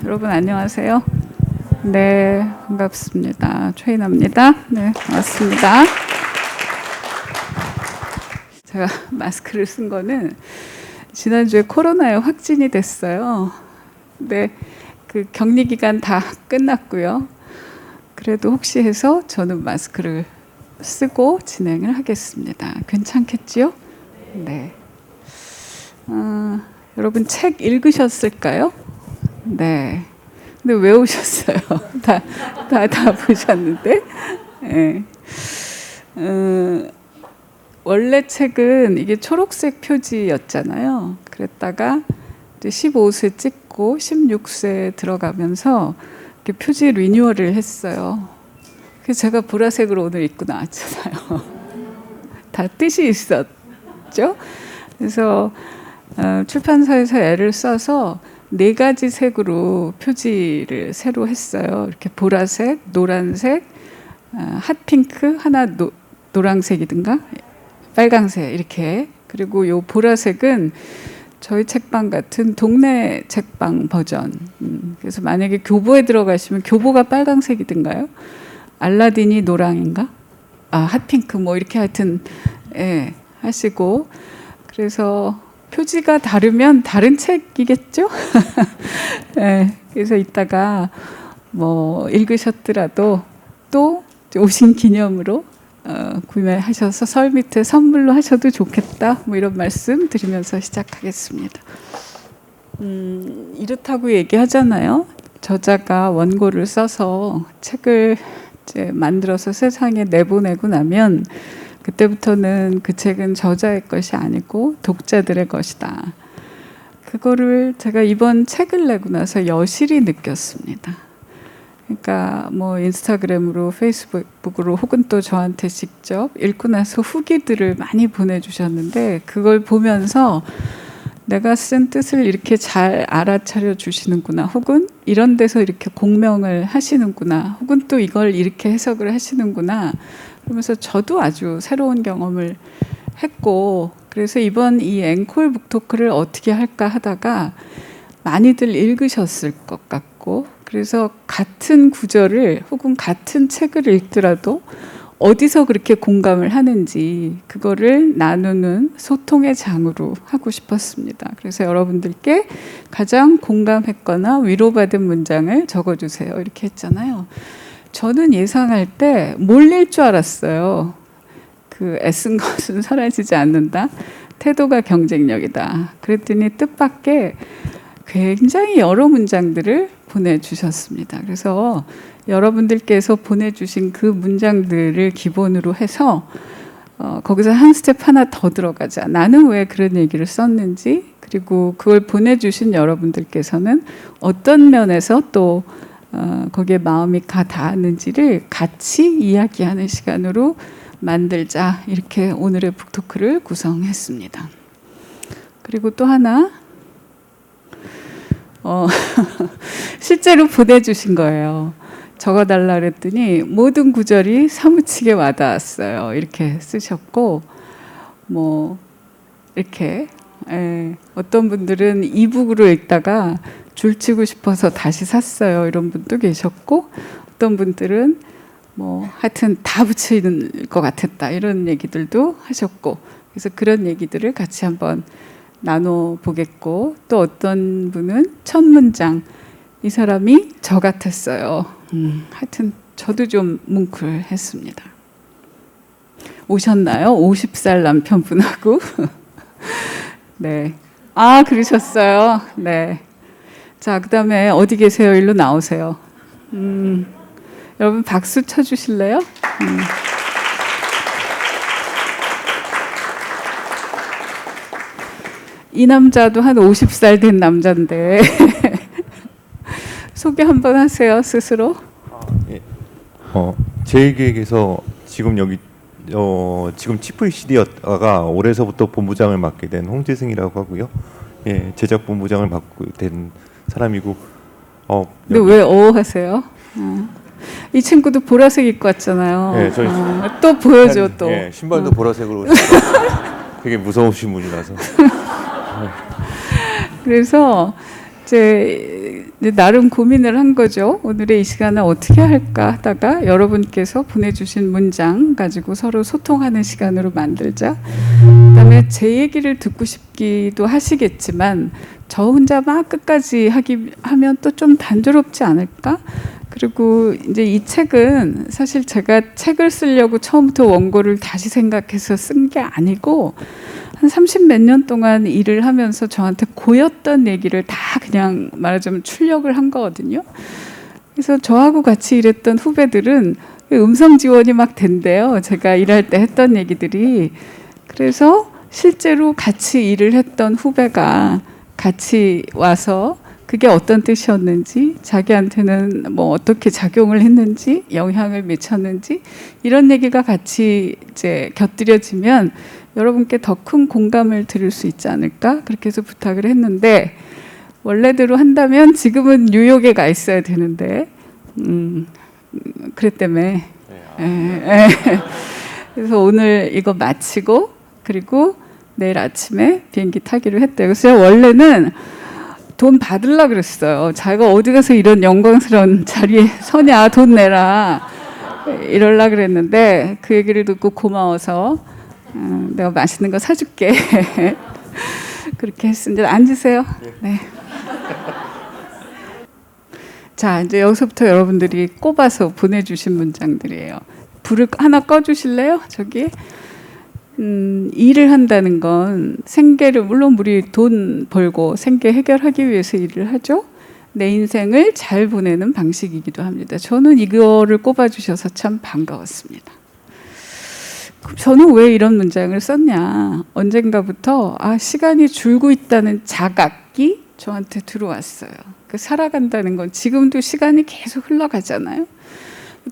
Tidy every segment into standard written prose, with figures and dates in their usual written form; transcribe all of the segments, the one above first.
여러분 안녕하세요. 네, 반갑습니다. 최인아입니다. 네, 반갑습니다. 제가 마스크를 쓴 거는 지난주에 코로나에 확진이 됐어요. 근데 그 격리 기간 다 끝났고요. 그래도 혹시 해서 저는 마스크를 쓰고 진행을 하겠습니다. 괜찮겠지요? 네. 여러분 책 읽으셨을까요? 네. 근데 왜 오셨어요? 다 보셨는데? 네. 원래 책은 이게 초록색 표지였잖아요. 그랬다가 이제 15세 찍고 16세 들어가면서 이렇게 표지 리뉴얼을 했어요. 그래서 제가 보라색으로 오늘 입고 나왔잖아요. 다 뜻이 있었죠. 그래서 출판사에서 애를 써서 4가지 색으로 표지를 새로 했어요. 이렇게 보라색, 노란색, 핫핑크, 하나 노란색이든가 빨강색 이렇게. 그리고 요 보라색은 저희 책방 같은 동네 책방 버전. 그래서 만약에 교보에 들어가시면 교보가 빨강색이든가요? 알라딘이 노랑인가? 핫핑크 뭐 이렇게 하여튼 예, 하시고. 그래서 표지가 다르면 다른 책이겠죠? 네, 그래서 이따가 뭐 읽으셨더라도 또 오신 기념으로 구매하셔서 설 밑에 선물로 하셔도 좋겠다. 뭐 이런 말씀 드리면서 시작하겠습니다. 이렇다고 얘기하잖아요. 저자가 원고를 써서 책을 이제 만들어서 세상에 내보내고 나면 그때부터는 그 책은 저자의 것이 아니고 독자들의 것이다. 그거를 제가 이번 책을 내고 나서 여실히 느꼈습니다. 그러니까 뭐 인스타그램으로 페이스북으로 혹은 또 저한테 직접 읽고 나서 후기들을 많이 보내주셨는데 그걸 보면서 내가 쓴 뜻을 이렇게 잘 알아차려 주시는구나, 혹은 이런 데서 이렇게 공명을 하시는구나, 혹은 또 이걸 이렇게 해석을 하시는구나, 그러면서 저도 아주 새로운 경험을 했고, 그래서 이번 이 앵콜 북토크를 어떻게 할까 하다가 많이들 읽으셨을 것 같고, 그래서 같은 구절을 혹은 같은 책을 읽더라도 어디서 그렇게 공감을 하는지 그거를 나누는 소통의 장으로 하고 싶었습니다. 그래서 여러분들께 가장 공감했거나 위로받은 문장을 적어주세요. 이렇게 했잖아요. 저는 예상할 때 몰릴 줄 알았어요. 그 애쓴 것은 사라지지 않는다. 태도가 경쟁력이다. 그랬더니 뜻밖의 굉장히 여러 문장들을 보내주셨습니다. 그래서 여러분들께서 보내주신 그 문장들을 기본으로 해서 거기서 한 스텝 하나 더 들어가자. 나는 왜 그런 얘기를 썼는지, 그리고 그걸 보내주신 여러분들께서는 어떤 면에서 또 거기에 마음이 가 닿았는지를 같이 이야기하는 시간으로 만들자. 이렇게 오늘의 북토크를 구성했습니다. 그리고 또 하나 실제로 보내주신 거예요. 적어달라 그랬더니 모든 구절이 사무치게 와닿았어요. 이렇게 쓰셨고, 뭐 이렇게 어떤 분들은 이북으로 읽다가 줄치고 싶어서 다시 샀어요. 이런 분도 계셨고, 어떤 분들은 뭐 하여튼 다 붙이는 것 같았다. 이런 얘기들도 하셨고, 그래서 그런 얘기들을 같이 한번 나눠보겠고, 또 어떤 분은 첫 문장, 이 사람이 저 같았어요. 하여튼 저도 좀 뭉클했습니다. 오셨나요? 50살 남편분하고. 네. 그러셨어요. 네. 자, 그 다음에 어디 계세요? 일로 나오세요. 여러분 박수 쳐주실래요? 이 남자도 한 50살 된 남자인데 소개 한번 하세요, 스스로. 예. 제1기획에서 지금 여기 지금 치프 CD였다가 올해서부터 본부장을 맡게 된 홍재승이라고 하고요. 예, 제작 본부장을 맡고 된 사람이고. 근데 왜 하세요? 이 친구도 보라색 입고 왔잖아요. 예, 또 보여줘 또. 예, 신발도 보라색으로. 되게 무서우신 분이라서. 그래서 이제 나름 고민을 한 거죠. 오늘의 이 시간을 어떻게 할까 하다가 여러분께서 보내주신 문장 가지고 서로 소통하는 시간으로 만들자. 그다음에 제 얘기를 듣고 싶기도 하시겠지만 저 혼자 막 끝까지 하면 또 좀 단조롭지 않을까? 그리고 이제 이 책은 사실 제가 책을 쓰려고 처음부터 원고를 다시 생각해서 쓴 게 아니고 한 30 몇 년 동안 일을 하면서 저한테 고였던 얘기를 다 그냥 말하자면 출력을 한 거거든요. 그래서 저하고 같이 일했던 후배들은 음성 지원이 막 된대요. 제가 일할 때 했던 얘기들이. 그래서 실제로 같이 일을 했던 후배가 같이 와서 그게 어떤 뜻이었는지, 자기한테는 뭐 어떻게 작용을 했는지, 영향을 미쳤는지 이런 얘기가 같이 이제 곁들여지면 여러분께 더 큰 공감을 드릴 수 있지 않을까? 그렇게 해서 부탁을 했는데 원래대로 한다면 지금은 뉴욕에 가 있어야 되는데 그랬다며. 그래서 오늘 이거 마치고 그리고 내일 아침에 비행기 타기로 했대요. 그래서 제가 원래는 돈 받으려고 그랬어요. 자기가 어디 가서 이런 영광스러운 자리에 서냐, 돈 내라 이러려고 그랬는데 그 얘기를 듣고 고마워서 내가 맛있는 거 사줄게 그렇게 했습니다. 앉으세요. 네. 자, 이제 여기서부터 여러분들이 꼽아서 보내주신 문장들이에요. 불을 하나 꺼주실래요? 저기. 일을 한다는 건 생계를, 물론 우리 돈 벌고 생계 해결하기 위해서 일을 하죠. 내 인생을 잘 보내는 방식이기도 합니다. 저는 이거를 꼽아주셔서 참 반가웠습니다. 저는 왜 이런 문장을 썼냐. 언젠가부터 시간이 줄고 있다는 자각이 저한테 들어왔어요. 살아간다는 건 지금도 시간이 계속 흘러가잖아요.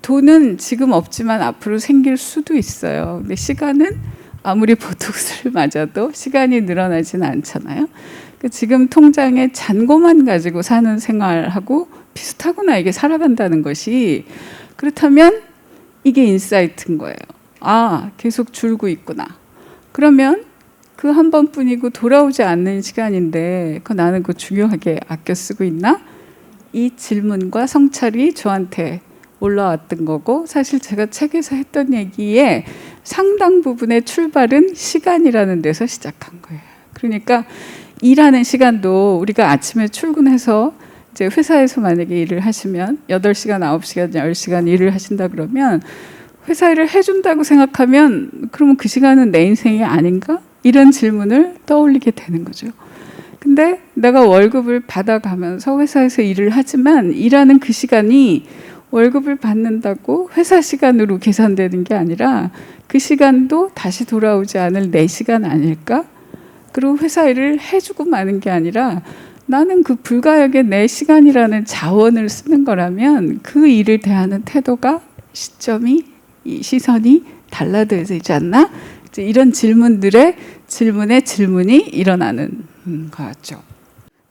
돈은 지금 없지만 앞으로 생길 수도 있어요. 근데 시간은 아무리 보톡스를 맞아도 시간이 늘어나지는 않잖아요. 지금 통장에 잔고만 가지고 사는 생활하고 비슷하구나. 이게 살아간다는 것이. 그렇다면 이게 인사이트인 거예요. 계속 줄고 있구나. 그러면 그 한 번뿐이고 돌아오지 않는 시간인데 나는 그거 중요하게 아껴 쓰고 있나? 이 질문과 성찰이 저한테 올라왔던 거고, 사실 제가 책에서 했던 얘기에 상당 부분의 출발은 시간이라는 데서 시작한 거예요. 그러니까 일하는 시간도 우리가 아침에 출근해서 이제 회사에서 만약에 일을 하시면 8시간, 9시간, 10시간 일을 하신다 그러면 회사 일을 해준다고 생각하면 그러면 그 시간은 내 인생이 아닌가? 이런 질문을 떠올리게 되는 거죠. 근데 내가 월급을 받아가면서 회사에서 일을 하지만 일하는 그 시간이 월급을 받는다고 회사 시간으로 계산되는 게 아니라 그 시간도 다시 돌아오지 않을 내 시간 아닐까? 그리고 회사 일을 해주고 마는 게 아니라 나는 그 불가역의 내 시간이라는 자원을 쓰는 거라면 그 일을 대하는 태도가 시점이 이 시선이 달라져야 되지 않나? 이제 이런 질문들의 질문이 일어나는 것 같죠.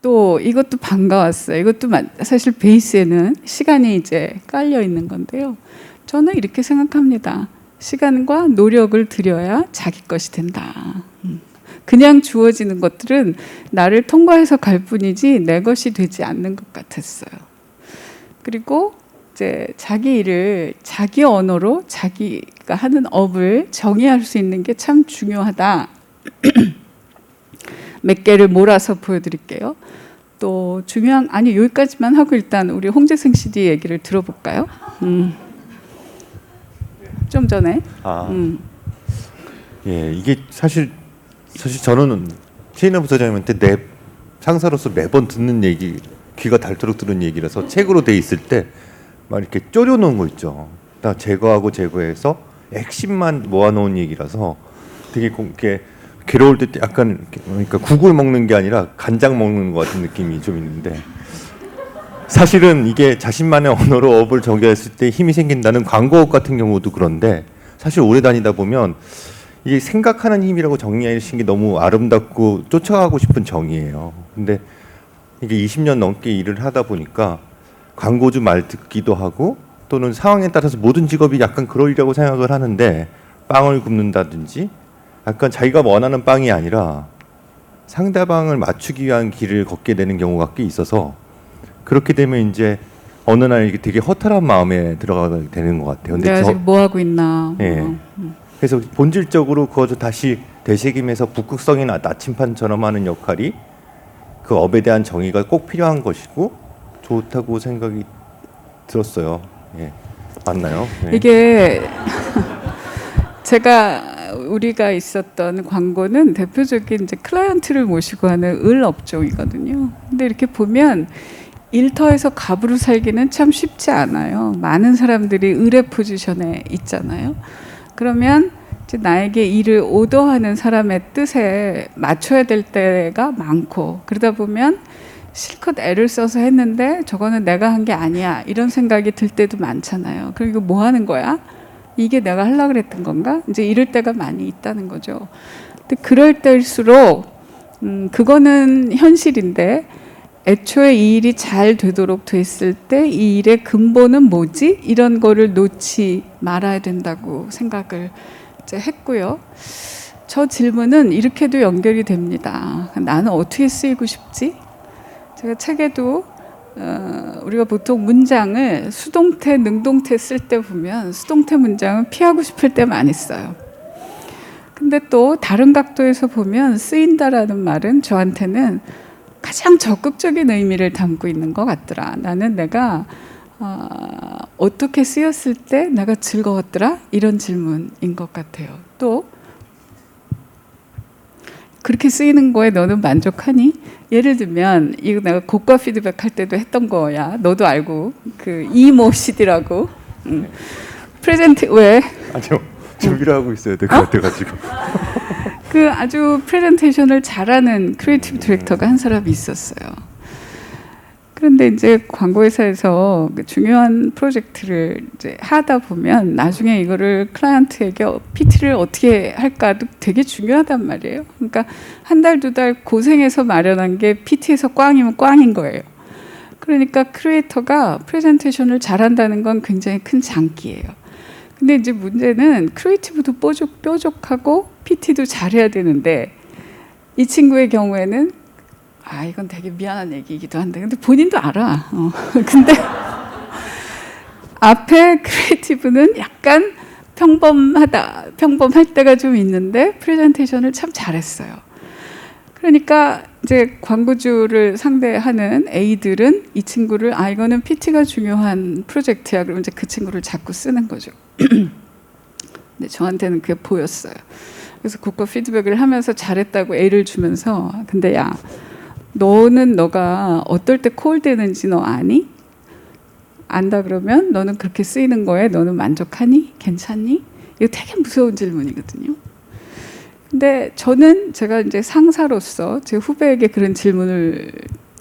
또 이것도 반가웠어요. 이것도 사실 베이스에는 시간이 이제 깔려 있는 건데요. 저는 이렇게 생각합니다. 시간과 노력을 들여야 자기 것이 된다. 그냥 주어지는 것들은 나를 통과해서 갈 뿐이지 내 것이 되지 않는 것 같았어요. 그리고 이제 자기 일을 자기 언어로 자기가 하는 업을 정의할 수 있는 게 참 중요하다. 몇 개를 몰아서 보여드릴게요. 또 중요한, 여기까지만 하고 일단 우리 홍재승 CD 얘기를 들어볼까요? 좀 전에. 예, 이게 사실 저는 최인호 부사장님한테 내 상사로서 매번 듣는 얘기, 귀가 닳도록 들은 얘기라서 책으로 돼 있을 때 막 이렇게 쪼려놓은 거 있죠. 다 제거하고 제거해서 핵심만 모아놓은 얘기라서 되게 이렇게 괴로울 때 약간 그러니까 국을 먹는 게 아니라 간장 먹는 것 같은 느낌이 좀 있는데, 사실은 이게 자신만의 언어로 업을 정의했을 때 힘이 생긴다는 광고업 같은 경우도 그런데, 사실 오래 다니다 보면 이게 생각하는 힘이라고 정의하시는 게 너무 아름답고 쫓아가고 싶은 정의예요. 근데 이게 20년 넘게 일을 하다 보니까 광고주 말 듣기도 하고 또는 상황에 따라서 모든 직업이 약간 그러리라고 생각을 하는데, 빵을 굽는다든지 약간 자기가 원하는 빵이 아니라 상대방을 맞추기 위한 길을 걷게 되는 경우가 꽤 있어서 그렇게 되면 이제 어느 날 이게 되게 허탈한 마음에 들어가게 되는 것 같아요. 근데 내가 지금 뭐 하고 있나. 예. 그래서 본질적으로 그것을 다시 되새김해서 북극성이나 나침판처럼 하는 역할이 그 업에 대한 정의가 꼭 필요한 것이고 좋다고 생각이 들었어요. 예. 맞나요? 예. 이게 제가 우리가 있었던 광고는 대표적인 이제 클라이언트를 모시고 하는 을 업종이거든요. 근데 이렇게 보면 일터에서 갑으로 살기는 참 쉽지 않아요. 많은 사람들이 을의 포지션에 있잖아요. 그러면 이제 나에게 일을 오더하는 사람의 뜻에 맞춰야 될 때가 많고 그러다 보면 실컷 애를 써서 했는데 저거는 내가 한 게 아니야 이런 생각이 들 때도 많잖아요. 그럼 이거 뭐 하는 거야? 이게 내가 하려고 그랬던 건가? 이제 이럴 때가 많이 있다는 거죠. 근데 그럴 때일수록 그거는 현실인데 애초에 이 일이 잘 되도록 됐을 때 이 일의 근본은 뭐지? 이런 거를 놓지 말아야 된다고 생각을 이제 했고요. 저 질문은 이렇게도 연결이 됩니다. 나는 어떻게 쓰이고 싶지? 제가 책에도 우리가 보통 문장을 수동태, 능동태 쓸 때 보면 수동태 문장은 피하고 싶을 때 많이 써요. 근데 또 다른 각도에서 보면 쓰인다라는 말은 저한테는 가장 적극적인 의미를 담고 있는 것 같더라. 나는 내가 어떻게 쓰였을 때 내가 즐거웠더라? 이런 질문인 것 같아요. 또 그렇게 쓰이는 거에 너는 만족하니? 예를 들면 이거 내가 고가 피드백 할 때도 했던 거야. 너도 알고 그 이모 CD라고 프레젠트 왜? 아니요. 준비를 하고 있어야 될 것 같아가지고. 그 아주 프레젠테이션을 잘하는 크리에이티브 디렉터가 한 사람이 있었어요. 그런데 이제 광고회사에서 중요한 프로젝트를 이제 하다 보면 나중에 이거를 클라이언트에게 PT를 어떻게 할까도 되게 중요하단 말이에요. 그러니까 한 달, 두 달 고생해서 마련한 게 PT에서 꽝이면 꽝인 거예요. 그러니까 크리에이터가 프레젠테이션을 잘한다는 건 굉장히 큰 장기예요. 근데 이제 문제는 크리에이티브도 뾰족하고 PT도 잘해야 되는데 이 친구의 경우에는 이건 되게 미안한 얘기이기도 한데 근데 본인도 알아. 근데 앞에 크리에이티브는 약간 평범할 때가 좀 있는데 프레젠테이션을 참 잘했어요. 그러니까 이제 광고주를 상대하는 A들은 이 친구를 이거는 PT가 중요한 프로젝트야. 그러면 이제 그 친구를 자꾸 쓰는 거죠. 근데 저한테는 그게 보였어요. 그래서 고가 피드백을 하면서 잘했다고 A를 주면서 근데 야 너는 너가 어떨 때 콜되는지 너 아니? 안다 그러면 너는 그렇게 쓰이는 거에 너는 만족하니? 괜찮니? 이거 되게 무서운 질문이거든요. 근데 저는 제가 이제 상사로서 제 후배에게 그런 질문을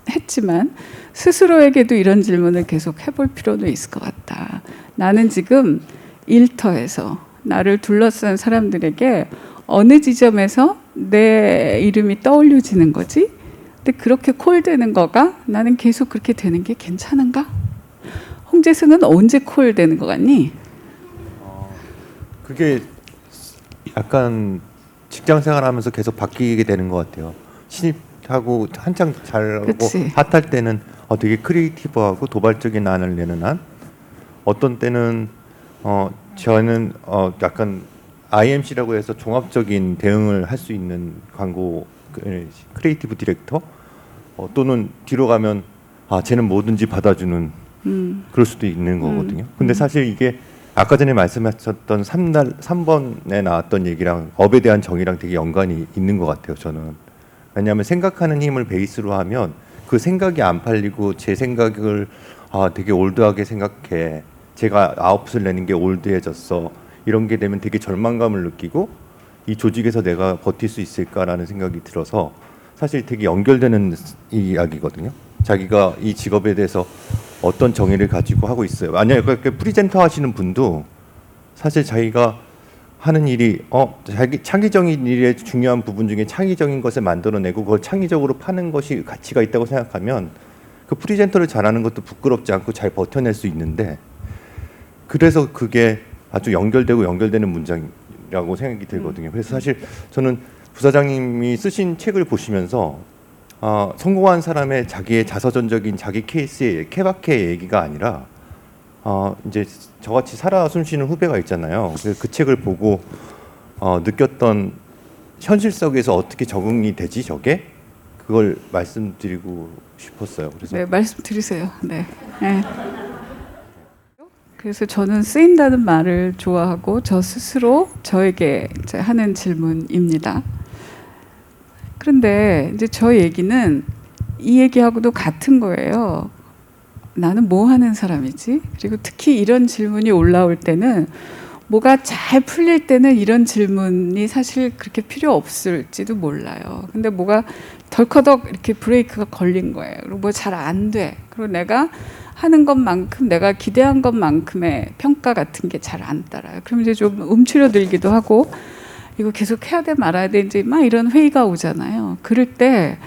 했지만 스스로에게도 이런 질문을 계속 해볼 필요도 있을 것 같다. 나는 지금 일터에서 나를 둘러싼 사람들에게 어느 지점에서 내 이름이 떠올려지는 거지? 근데 그렇게 콜되는 거가 나는 계속 그렇게 되는 게 괜찮은가? 홍재승은 언제 콜되는 거 같니? 그게 약간 직장 생활하면서 계속 바뀌게 되는 것 같아요. 신입하고 한창 잘하고 그치. 핫할 때는 되게 크리에이티브하고 도발적인 안을 내는 한, 어떤 때는 저는 약간 IMC라고 해서 종합적인 대응을 할 수 있는 광고 크리에이티브 디렉터, 또는 뒤로 가면 쟤는 뭐든지 받아주는 그럴 수도 있는 거거든요. 근데 사실 이게 아까 전에 말씀하셨던 3번에 나왔던 얘기랑 업에 대한 정의랑 되게 연관이 있는 것 같아요. 저는. 왜냐하면 생각하는 힘을 베이스로 하면 그 생각이 안 팔리고 제 생각을 되게 올드하게 생각해, 제가 아웃풋을 내는 게 올드해졌어, 이런 게 되면 되게 절망감을 느끼고 이 조직에서 내가 버틸 수 있을까라는 생각이 들어서 사실 되게 연결되는 이야기거든요. 자기가 이 직업에 대해서 어떤 정의를 가지고 하고 있어요. 만약에 프리젠터 하시는 분도 사실 자기가 하는 일이 자기 창의적인 일의 중요한 부분 중에 창의적인 것을 만들어내고 그걸 창의적으로 파는 것이 가치가 있다고 생각하면 그 프리젠터를 잘하는 것도 부끄럽지 않고 잘 버텨낼 수 있는데, 그래서 그게 아주 연결되는 문장이라고 생각이 들거든요. 그래서 사실 저는 부사장님이 쓰신 책을 보시면서 성공한 사람의 자기의 자서전적인 자기 케이스의 케바케 얘기가 아니라 이제 저같이 살아 숨쉬는 후배가 있잖아요. 그래서 그 책을 보고 느꼈던 현실 속에서 어떻게 적응이 되지 저게? 그걸 말씀드리고 싶었어요. 그래서 네, 말씀드리세요. 네. 네. 그래서 저는 쓰인다는 말을 좋아하고 저 스스로 저에게 이제 하는 질문입니다. 그런데 이제 저 얘기는 이 얘기하고도 같은 거예요. 나는 뭐 하는 사람이지? 그리고 특히 이런 질문이 올라올 때는 뭐가 잘 풀릴 때는 이런 질문이 사실 그렇게 필요 없을지도 몰라요. 근데 뭐가 덜커덕 이렇게 브레이크가 걸린 거예요. 그리고 뭐 잘 안 돼. 그리고 내가 하는 것만큼 내가 기대한 것만큼의 평가 같은 게 잘 안 따라요. 그럼 이제 좀 움츠러들기도 하고 이거 계속 해야 돼 말아야 돼 이제 막 이런 회의가 오잖아요. 그럴 때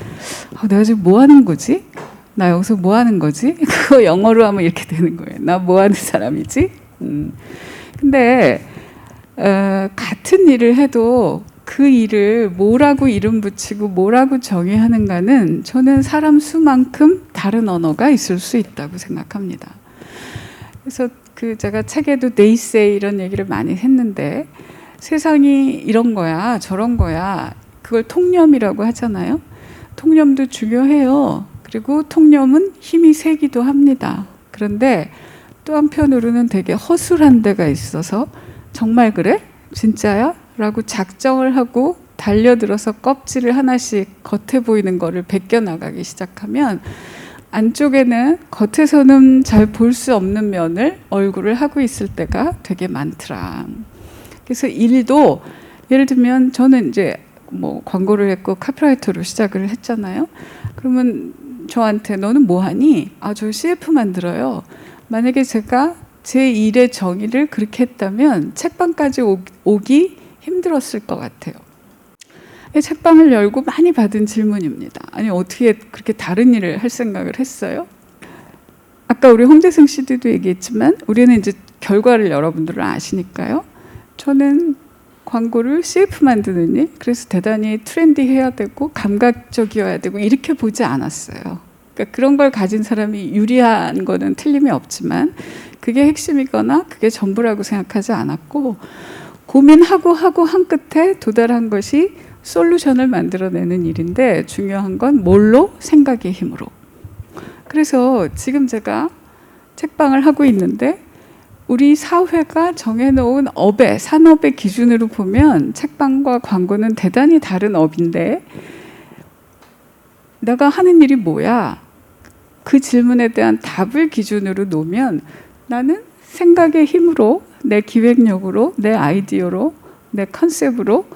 내가 지금 뭐 하는 거지? 나 여기서 뭐 하는 거지? 그거 영어로 하면 이렇게 되는 거예요. 나 뭐 하는 사람이지? 근데 같은 일을 해도 그 일을 뭐라고 이름 붙이고 뭐라고 정의하는가는 저는 사람 수만큼 다른 언어가 있을 수 있다고 생각합니다. 그래서 제가 책에도 they say 이런 얘기를 많이 했는데 세상이 이런 거야 저런 거야 그걸 통념이라고 하잖아요. 통념도 중요해요. 그리고 통념은 힘이 세기도 합니다. 그런데 또 한편으로는 되게 허술한 데가 있어서 정말 그래? 진짜야? 라고 작정을 하고 달려들어서 껍질을 하나씩 겉에 보이는 거를 벗겨나가기 시작하면 안쪽에는 겉에서는 잘 볼 수 없는 면을 얼굴을 하고 있을 때가 되게 많더라. 그래서 일도 예를 들면 저는 이제 뭐 광고를 했고 카피라이터로 시작을 했잖아요. 그러면 저한테 너는 뭐 하니? 저 CF 만들어요. 만약에 제가 제 일의 정의를 그렇게 했다면 책방까지 오기 힘들었을 것 같아요. 책방을 열고 많이 받은 질문입니다. 아니 어떻게 그렇게 다른 일을 할 생각을 했어요? 아까 우리 홍대승 씨도 얘기했지만 우리는 이제 결과를 여러분들은 아시니까요. 저는 광고를 CF 만드는 일, 그래서 대단히 트렌디해야 되고 감각적이어야 되고 이렇게 보지 않았어요. 그러니까 그런 걸 가진 사람이 유리한 거는 틀림이 없지만 그게 핵심이거나 그게 전부라고 생각하지 않았고 고민하고 한 끝에 도달한 것이 솔루션을 만들어내는 일인데 중요한 건 뭘로? 생각의 힘으로. 그래서 지금 제가 책방을 하고 있는데 우리 사회가 정해놓은 업의 산업의 기준으로 보면 책방과 광고는 대단히 다른 업인데 내가 하는 일이 뭐야? 그 질문에 대한 답을 기준으로 놓으면 나는 생각의 힘으로 내 기획력으로 내 아이디어로 내 컨셉으로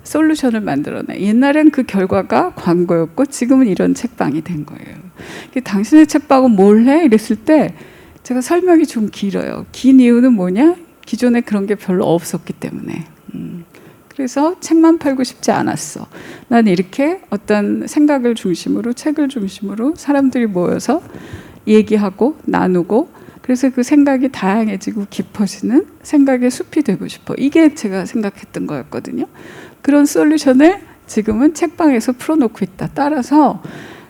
솔루션을 만들어내. 옛날엔 그 결과가 광고였고 지금은 이런 책방이 된 거예요. 당신의 책방은 뭘 해? 이랬을 때 제가 설명이 좀 길어요. 긴 이유는 뭐냐? 기존에 그런 게 별로 없었기 때문에. 그래서 책만 팔고 싶지 않았어. 난 이렇게 어떤 생각을 중심으로 책을 중심으로 사람들이 모여서 얘기하고 나누고 그래서 그 생각이 다양해지고 깊어지는 생각의 숲이 되고 싶어. 이게 제가 생각했던 거였거든요. 그런 솔루션을 지금은 책방에서 풀어놓고 있다. 따라서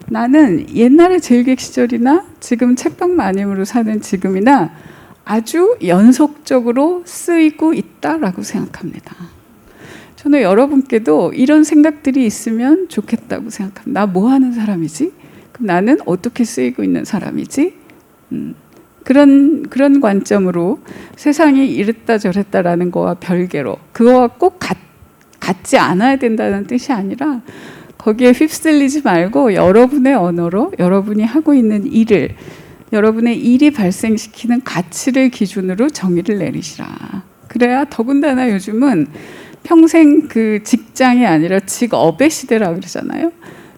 나는 옛날의 제일객 시절이나 지금 책방 마님으로 사는 지금이나 아주 연속적으로 쓰이고 있다라고 생각합니다. 저는 여러분께도 이런 생각들이 있으면 좋겠다고 생각합니다. 나 뭐 하는 사람이지? 그럼 나는 어떻게 쓰이고 있는 사람이지? 그런 관점으로 세상이 이랬다 저랬다라는 거와 별개로 그거와 꼭 같지 않아야 된다는 뜻이 아니라 거기에 휩쓸리지 말고 여러분의 언어로 여러분이 하고 있는 일을 여러분의 일이 발생시키는 가치를 기준으로 정의를 내리시라. 그래야 더군다나 요즘은 평생 그 직장이 아니라 직업의 시대라고 그러잖아요.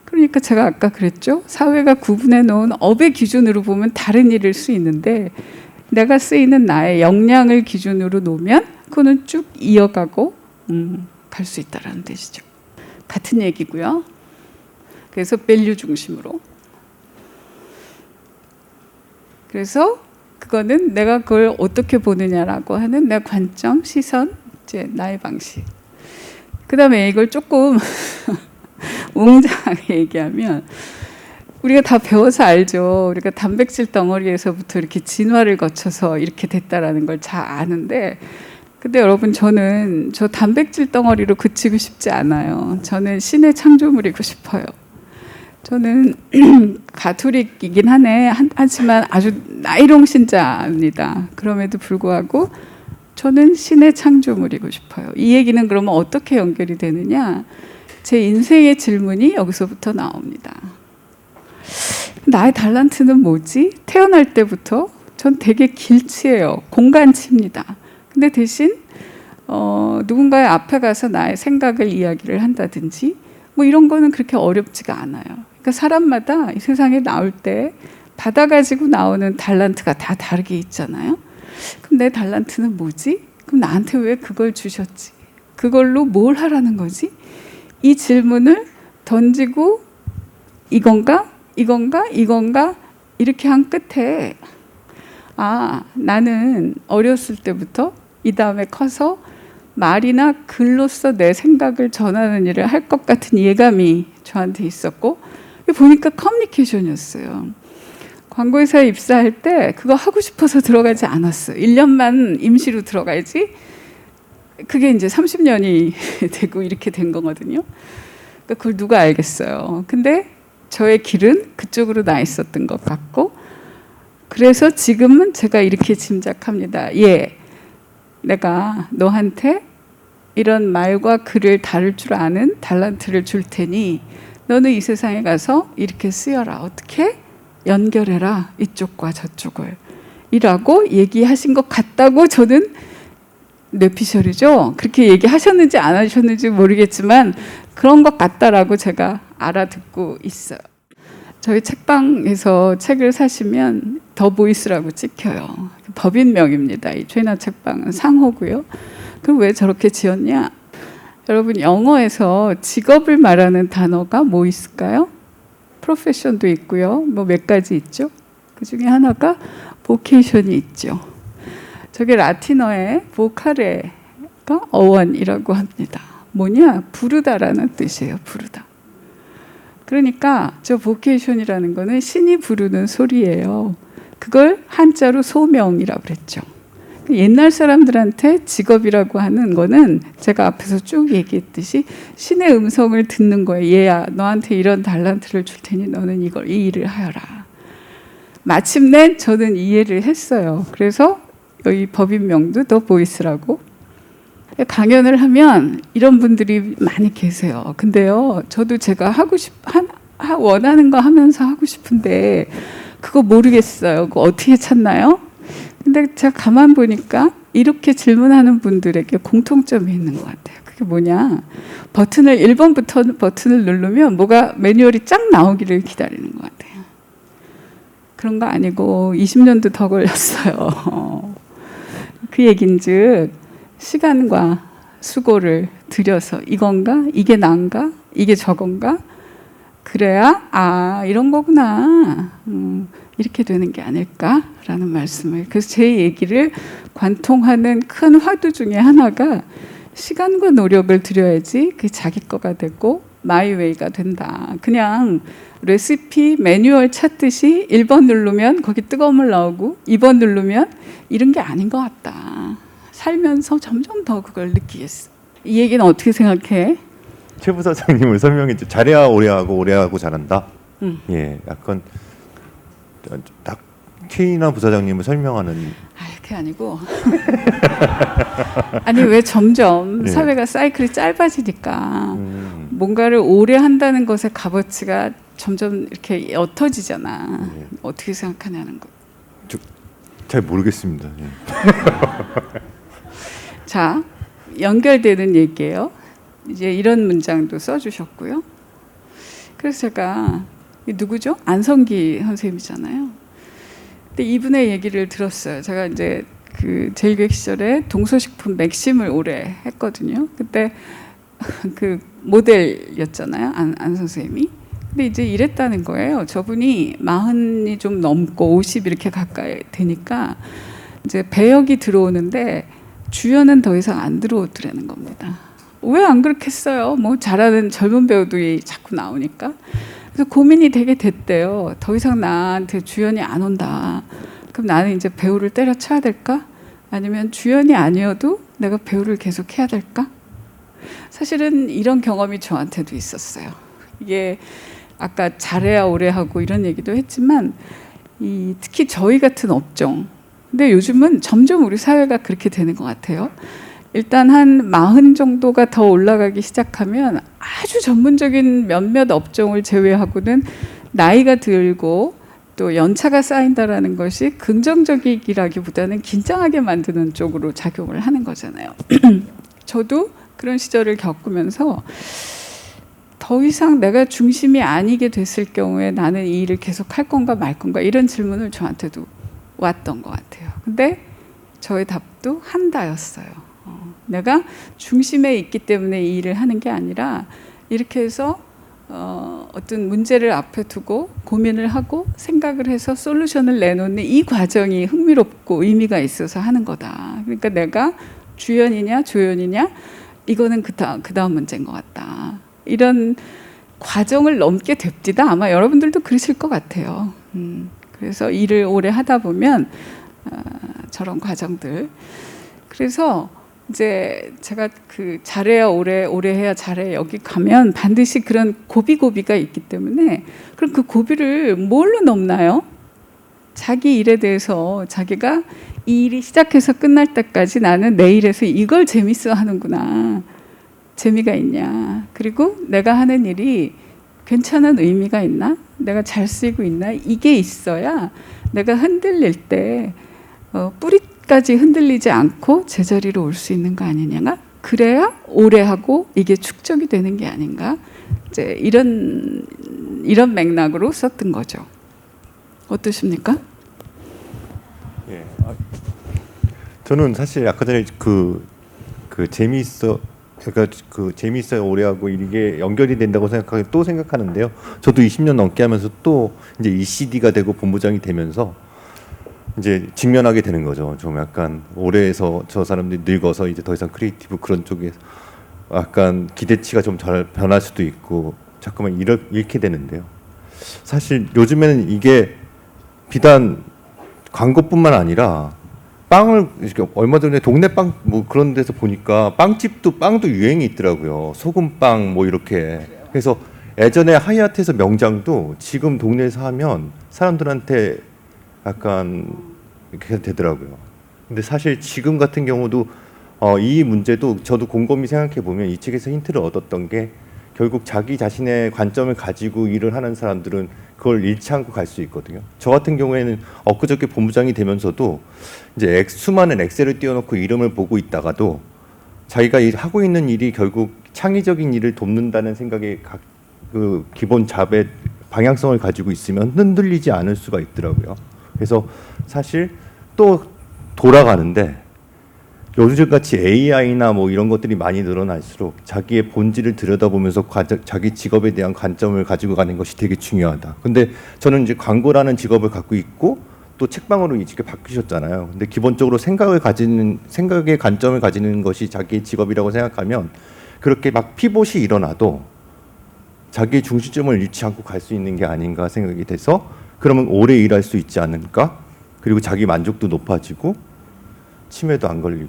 그러니까 제가 아까 그랬죠. 사회가 구분해 놓은 업의 기준으로 보면 다른 일일 수 있는데 내가 쓰이는 나의 역량을 기준으로 놓으면 그거는 쭉 이어가고 갈 수 있다는 뜻이죠. 같은 얘기고요. 그래서 밸류 중심으로. 그래서 그거는 내가 그걸 어떻게 보느냐라고 하는 내 관점, 시선, 이제 나의 방식. 그다음에 이걸 조금 웅장하게 얘기하면 우리가 다 배워서 알죠. 우리가 단백질 덩어리에서부터 이렇게 진화를 거쳐서 이렇게 됐다라는 걸 잘 아는데, 근데 여러분 저는 저 단백질 덩어리로 그치고 싶지 않아요. 저는 신의 창조물이고 싶어요. 저는 가톨릭이긴 하지만 아주 나이롱 신자입니다. 그럼에도 불구하고 저는 신의 창조물이고 싶어요. 이 얘기는 그러면 어떻게 연결이 되느냐? 제 인생의 질문이 여기서부터 나옵니다. 나의 달란트는 뭐지? 태어날 때부터 전 되게 길치예요. 공간치입니다. 근데 대신 누군가의 앞에 가서 나의 생각을 이야기를 한다든지 뭐 이런 거는 그렇게 어렵지가 않아요. 그러니까 사람마다 이 세상에 나올 때 받아가지고 나오는 달란트가 다 다르게 있잖아요. 그럼 내 달란트는 뭐지? 그럼 나한테 왜 그걸 주셨지? 그걸로 뭘 하라는 거지? 이 질문을 던지고 이건가? 이건가? 이건가? 이렇게 한 끝에 나는 어렸을 때부터 이 다음에 커서 말이나 글로써 내 생각을 전하는 일을 할 것 같은 예감이 저한테 있었고, 보니까 커뮤니케이션이었어요. 광고회사에 입사할 때 그거 하고 싶어서 들어가지 않았어요. 1년만 임시로 들어가야지. 그게 이제 30년이 되고 이렇게 된 거거든요. 그러니까 그걸 누가 알겠어요. 근데 저의 길은 그쪽으로 나 있었던 것 같고, 그래서 지금은 제가 이렇게 짐작합니다. 내가 너한테 이런 말과 글을 다룰 줄 아는 달란트를 줄 테니 너는 이 세상에 가서 이렇게 쓰여라. 어떻게? 연결해라. 이쪽과 저쪽을. 이라고 얘기하신 것 같다고 저는 뇌피셜이죠. 그렇게 얘기하셨는지 안 하셨는지 모르겠지만 그런 것 같다라고 제가 알아듣고 있어요. 저희 책방에서 책을 사시면 더 보이스라고 찍혀요. 법인명입니다. 이 최나 책방은 상호고요. 그럼 왜 저렇게 지었냐? 여러분 영어에서 직업을 말하는 단어가 뭐 있을까요? 프로페션도 있고요. 뭐 몇 가지 있죠. 그 중에 하나가 보케이션이 있죠. 저게 라틴어의 보카레가 어원이라고 합니다. 뭐냐? 부르다라는 뜻이에요. 부르다. 그러니까 저 보케이션이라는 거는 신이 부르는 소리예요. 그걸 한자로 소명이라고 그랬죠. 옛날 사람들한테 직업이라고 하는 거는 제가 앞에서 쭉 얘기했듯이 신의 음성을 듣는 거예요. 얘야, 너한테 이런 달란트를 줄 테니 너는 이 일을 하여라. 마침내 저는 이해를 했어요. 그래서 여기 법인명도 더 보이스라고. 강연을 하면 이런 분들이 많이 계세요. 근데요, 저도 제가 원하는 거 하면서 하고 싶은데 그거 모르겠어요. 그거 어떻게 찾나요? 근데 제가 가만 보니까 이렇게 질문하는 분들에게 공통점이 있는 것 같아요. 그게 뭐냐? 1번부터 버튼을 누르면 뭐가 매뉴얼이 쫙 나오기를 기다리는 것 같아요. 그런 거 아니고 20년도 더 걸렸어요. 그 얘긴즉 시간과 수고를 들여서 이건가? 이게 난가? 이게 저건가? 그래야 이런 거구나. 이렇게 되는 게 아닐까라는 말씀을. 그래서 제 얘기를 관통하는 큰 화두 중에 하나가 시간과 노력을 들여야지 그게 자기 거가 되고 마이웨이가 된다. 그냥 레시피 매뉴얼 찾듯이 1번 누르면 거기 뜨거운 물 나오고 2번 누르면 이런 게 아닌 것 같다. 살면서 점점 더 그걸 느끼겠어. 이 얘기는 어떻게 생각해? 최 부사장님을 설명해 주. 잘해야 오래하고 잘한다. 예, 약간 딱 최인아 부사장님을 설명하는. 그게 아니고. 아니 왜 점점 사회가 사이클이 짧아지니까 뭔가를 오래 한다는 것의 값어치가 점점 이렇게 옅어지잖아. 어떻게 생각하냐는 거. 잘 모르겠습니다. 예. 자, 연결되는 얘기예요. 이제 이런 문장도 써주셨고요. 그래서 제가 누구죠? 안성기 선생님이잖아요. 근데 이분의 얘기를 들었어요. 제가 이제 그 제1교육 시절에 동서식품 맥심을 오래 했거든요. 그때 그 모델이었잖아요. 안 선생님이. 근데 이제 이랬다는 거예요. 저분이 40이 좀 넘고 50 이렇게 가까이 되니까 이제 배역이 들어오는데 주연은 더 이상 안 들어오더라는 겁니다. 왜 안 그렇겠어요? 뭐 잘하는 젊은 배우들이 자꾸 나오니까. 그래서 고민이 되게 됐대요. 더 이상 나한테 주연이 안 온다. 그럼 나는 이제 배우를 때려쳐야 될까? 아니면 주연이 아니어도 내가 배우를 계속 해야 될까? 사실은 이런 경험이 저한테도 있었어요. 이게 아까 잘해야 오래 하고 이런 얘기도 했지만 특히 저희 같은 업종, 근데 요즘은 점점 우리 사회가 그렇게 되는 것 같아요. 일단 한 40 정도가 더 올라가기 시작하면 아주 전문적인 몇몇 업종을 제외하고는 나이가 들고 또 연차가 쌓인다라는 것이 긍정적이라기보다는 긴장하게 만드는 쪽으로 작용을 하는 거잖아요. 저도 그런 시절을 겪으면서 더 이상 내가 중심이 아니게 됐을 경우에 나는 이 일을 계속 할 건가 말 건가 이런 질문을 저한테도 왔던 것 같아요. 근데 저의 답도 한다였어요. 내가 중심에 있기 때문에 이 일을 하는 게 아니라 이렇게 해서 어떤 문제를 앞에 두고 고민을 하고 생각을 해서 솔루션을 내놓는 이 과정이 흥미롭고 의미가 있어서 하는 거다. 그러니까 내가 주연이냐 조연이냐 이거는 그 다음 문제인 것 같다. 이런 과정을 넘게 됩디다. 아마 여러분들도 그러실 것 같아요. 그래서 일을 오래 하다 보면 저런 과정들. 그래서 이제 제가 그 잘해야 오래 해야 잘해 여기 가면 반드시 그런 고비가 있기 때문에 그럼 그 고비를 뭘로 넘나요? 자기 일에 대해서 자기가 이 일이 시작해서 끝날 때까지 나는 내 일에서 이걸 재밌어 하는구나. 재미가 있냐. 그리고 내가 하는 일이 괜찮은 의미가 있나? 내가 잘 쓰이고 있나? 이게 있어야 내가 흔들릴 때 뿌리까지 흔들리지 않고 제자리로 올 수 있는 거 아니냐가? 그래야 오래 하고 이게 축적이 되는 게 아닌가? 이제 이런 맥락으로 썼던 거죠. 어떠십니까? 예. 저는 사실 아까 전에 그 재미있어 그러니까 그 재미있어요 오래하고 이게 연결이 된다고 생각하는데요. 저도 20년 넘게 하면서 또 이제 ECD가 되고 본부장이 되면서 이제 직면하게 되는 거죠. 좀 약간 오래해서 저 사람들이 늙어서 이제 더 이상 크리에이티브 그런 쪽에 약간 기대치가 좀 잘 변할 수도 있고 자꾸만 잃게 되는데요. 사실 요즘에는 이게 비단 광고뿐만 아니라 빵을 얼마 전에 동네 빵 뭐 그런 데서 보니까 빵도 유행이 있더라고요. 소금빵 뭐 이렇게. 그래서 예전에 하얏트에서 명장도 지금 동네에서 하면 사람들한테 약간 이렇게 되더라고요. 근데 사실 지금 같은 경우도 이 문제도 저도 곰곰이 생각해 보면 이 책에서 힌트를 얻었던 게 결국 자기 자신의 관점을 가지고 일을 하는 사람들은 그걸 잃지 않고 갈 수 있거든요. 저 같은 경우에는 엊그저께 본부장이 되면서도 이제 수많은 엑셀을 띄워놓고 이름을 보고 있다가도 자기가 하고 있는 일이 결국 창의적인 일을 돕는다는 생각에 그 기본 잡의 방향성을 가지고 있으면 흔들리지 않을 수가 있더라고요. 그래서 사실 또 돌아가는데 요즘같이 AI나 뭐 이런 것들이 많이 늘어날수록 자기의 본질을 들여다보면서 자기 직업에 대한 관점을 가지고 가는 것이 되게 중요하다. 근데 저는 이제 광고라는 직업을 갖고 있고 또 책방으로 이직에 바뀌셨잖아요. 근데 기본적으로 생각의 관점을 가지는 것이 자기의 직업이라고 생각하면 그렇게 막 피봇이 일어나도 자기의 중심점을 잃지 않고 갈 수 있는 게 아닌가 생각이 돼서 그러면 오래 일할 수 있지 않을까? 그리고 자기 만족도 높아지고 치매도 안 걸리고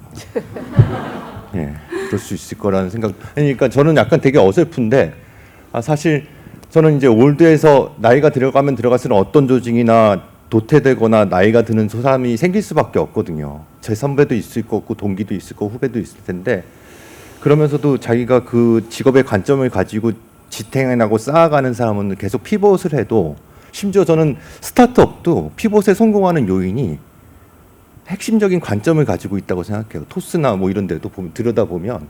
예, 그럴 수 있을 거라는 생각. 그러니까 저는 약간 되게 어설픈데 사실 저는 이제 올드에서 나이가 들어가면 들어갈수록 어떤 조직이나 도태되거나 나이가 드는 사람이 생길 수밖에 없거든요. 제 선배도 있을 거고 동기도 있을 거고 후배도 있을 텐데 그러면서도 자기가 그 직업의 관점을 가지고 지탱해나고 쌓아가는 사람은 계속 피봇을 해도 심지어 저는 스타트업도 피봇에 성공하는 요인이 핵심적인 관점을 가지고 있다고 생각해요. 토스나 뭐 이런 데도 들여다보면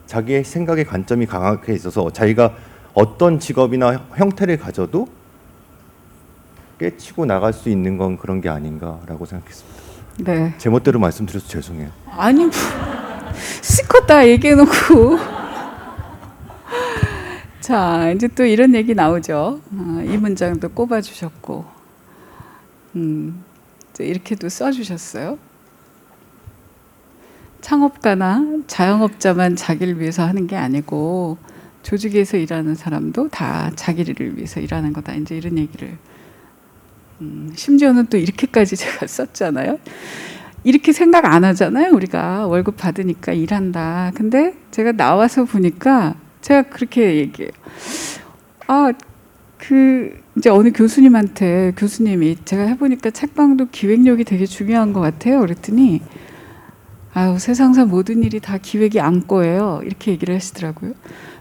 자기의 생각의 관점이 강하게 있어서 자기가 어떤 직업이나 형태를 가져도 깨치고 나갈 수 있는 건 그런 게 아닌가라고 생각했습니다. 네. 제멋대로 말씀드려서 죄송해요. 아니 실컷 다 얘기해놓고 자 이제 또 이런 얘기 나오죠. 이 문장도 꼽아주셨고 이제 이렇게도 써주셨어요. 창업가나 자영업자만 자기를 위해서 하는 게 아니고 조직에서 일하는 사람도 다 자기를 위해서 일하는 거다. 이제 이런 얘기를 심지어는 또 이렇게까지 제가 썼잖아요. 이렇게 생각 안 하잖아요. 우리가 월급 받으니까 일한다. 근데 제가 나와서 보니까 제가 그렇게 얘기해요. 이제 어느 교수님한테 교수님이 제가 해보니까 책방도 기획력이 되게 중요한 것 같아요. 그랬더니 세상사 모든 일이 다 기획이 안고예요. 이렇게 얘기를 하시더라고요.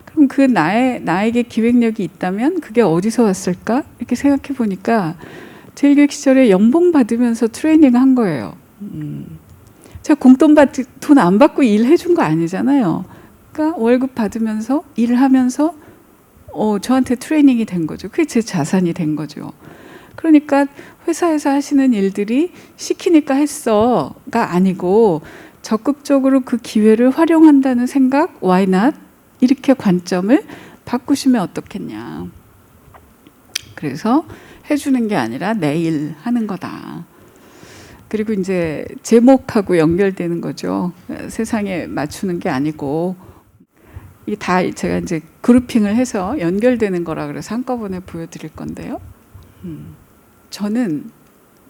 그럼 그 나에게 기획력이 있다면 그게 어디서 왔을까? 이렇게 생각해 보니까 제일교육 시절에 연봉 받으면서 트레이닝 한 거예요. 제가 돈 안 받고 일해 준 거 아니잖아요. 그러니까 월급 받으면서 일을 하면서 저한테 트레이닝이 된 거죠. 그게 제 자산이 된 거죠. 그러니까 회사에서 하시는 일들이 시키니까 했어가 아니고 적극적으로 그 기회를 활용한다는 생각, why not? 이렇게 관점을 바꾸시면 어떻겠냐. 그래서 해주는 게 아니라 내 일 하는 거다. 그리고 이제 제목하고 연결되는 거죠. 세상에 맞추는 게 아니고 이게 다 제가 이제 그룹핑을 해서 연결되는 거라 그래서 한꺼번에 보여드릴 건데요. 저는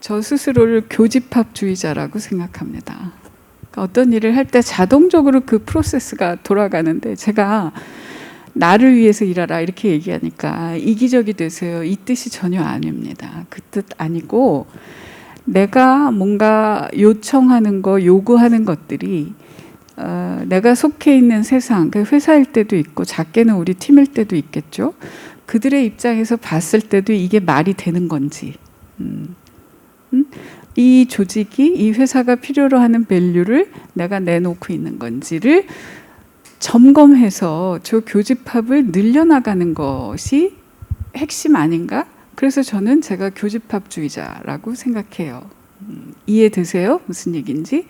저 스스로를 교집합주의자라고 생각합니다. 그러니까 어떤 일을 할 때 자동적으로 그 프로세스가 돌아가는데 제가 나를 위해서 일하라 이렇게 얘기하니까 이기적이 되세요. 이 뜻이 전혀 아닙니다. 그 뜻 아니고 내가 뭔가 요청하는 거, 요구하는 것들이 내가 속해 있는 세상, 그 회사일 때도 있고 작게는 우리 팀일 때도 있겠죠. 그들의 입장에서 봤을 때도 이게 말이 되는 건지, 이 조직이 이 회사가 필요로 하는 밸류를 내가 내놓고 있는 건지를 점검해서 저 교집합을 늘려나가는 것이 핵심 아닌가? 그래서 저는 제가 교집합주의자라고 생각해요. 이해되세요? 무슨 얘기인지?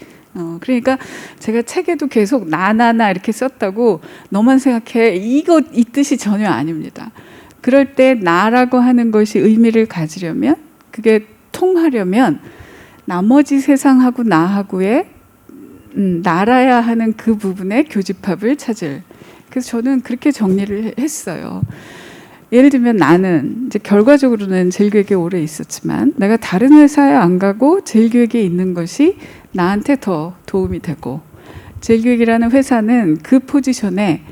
그러니까 제가 책에도 계속 나 이렇게 썼다고 너만 생각해. 이 뜻이 전혀 아닙니다. 그럴 때 나라고 하는 것이 의미를 가지려면 그게 통하려면 나머지 세상하고 나하고의 나라야 하는 그 부분의 교집합을 찾을. 그래서 저는 그렇게 정리를 했어요. 예를 들면 나는 이제 결과적으로는 제일교육에 오래 있었지만 내가 다른 회사에 안 가고 제일교육에 있는 것이 나한테 더 도움이 되고 제일교육이라는 회사는 그 포지션에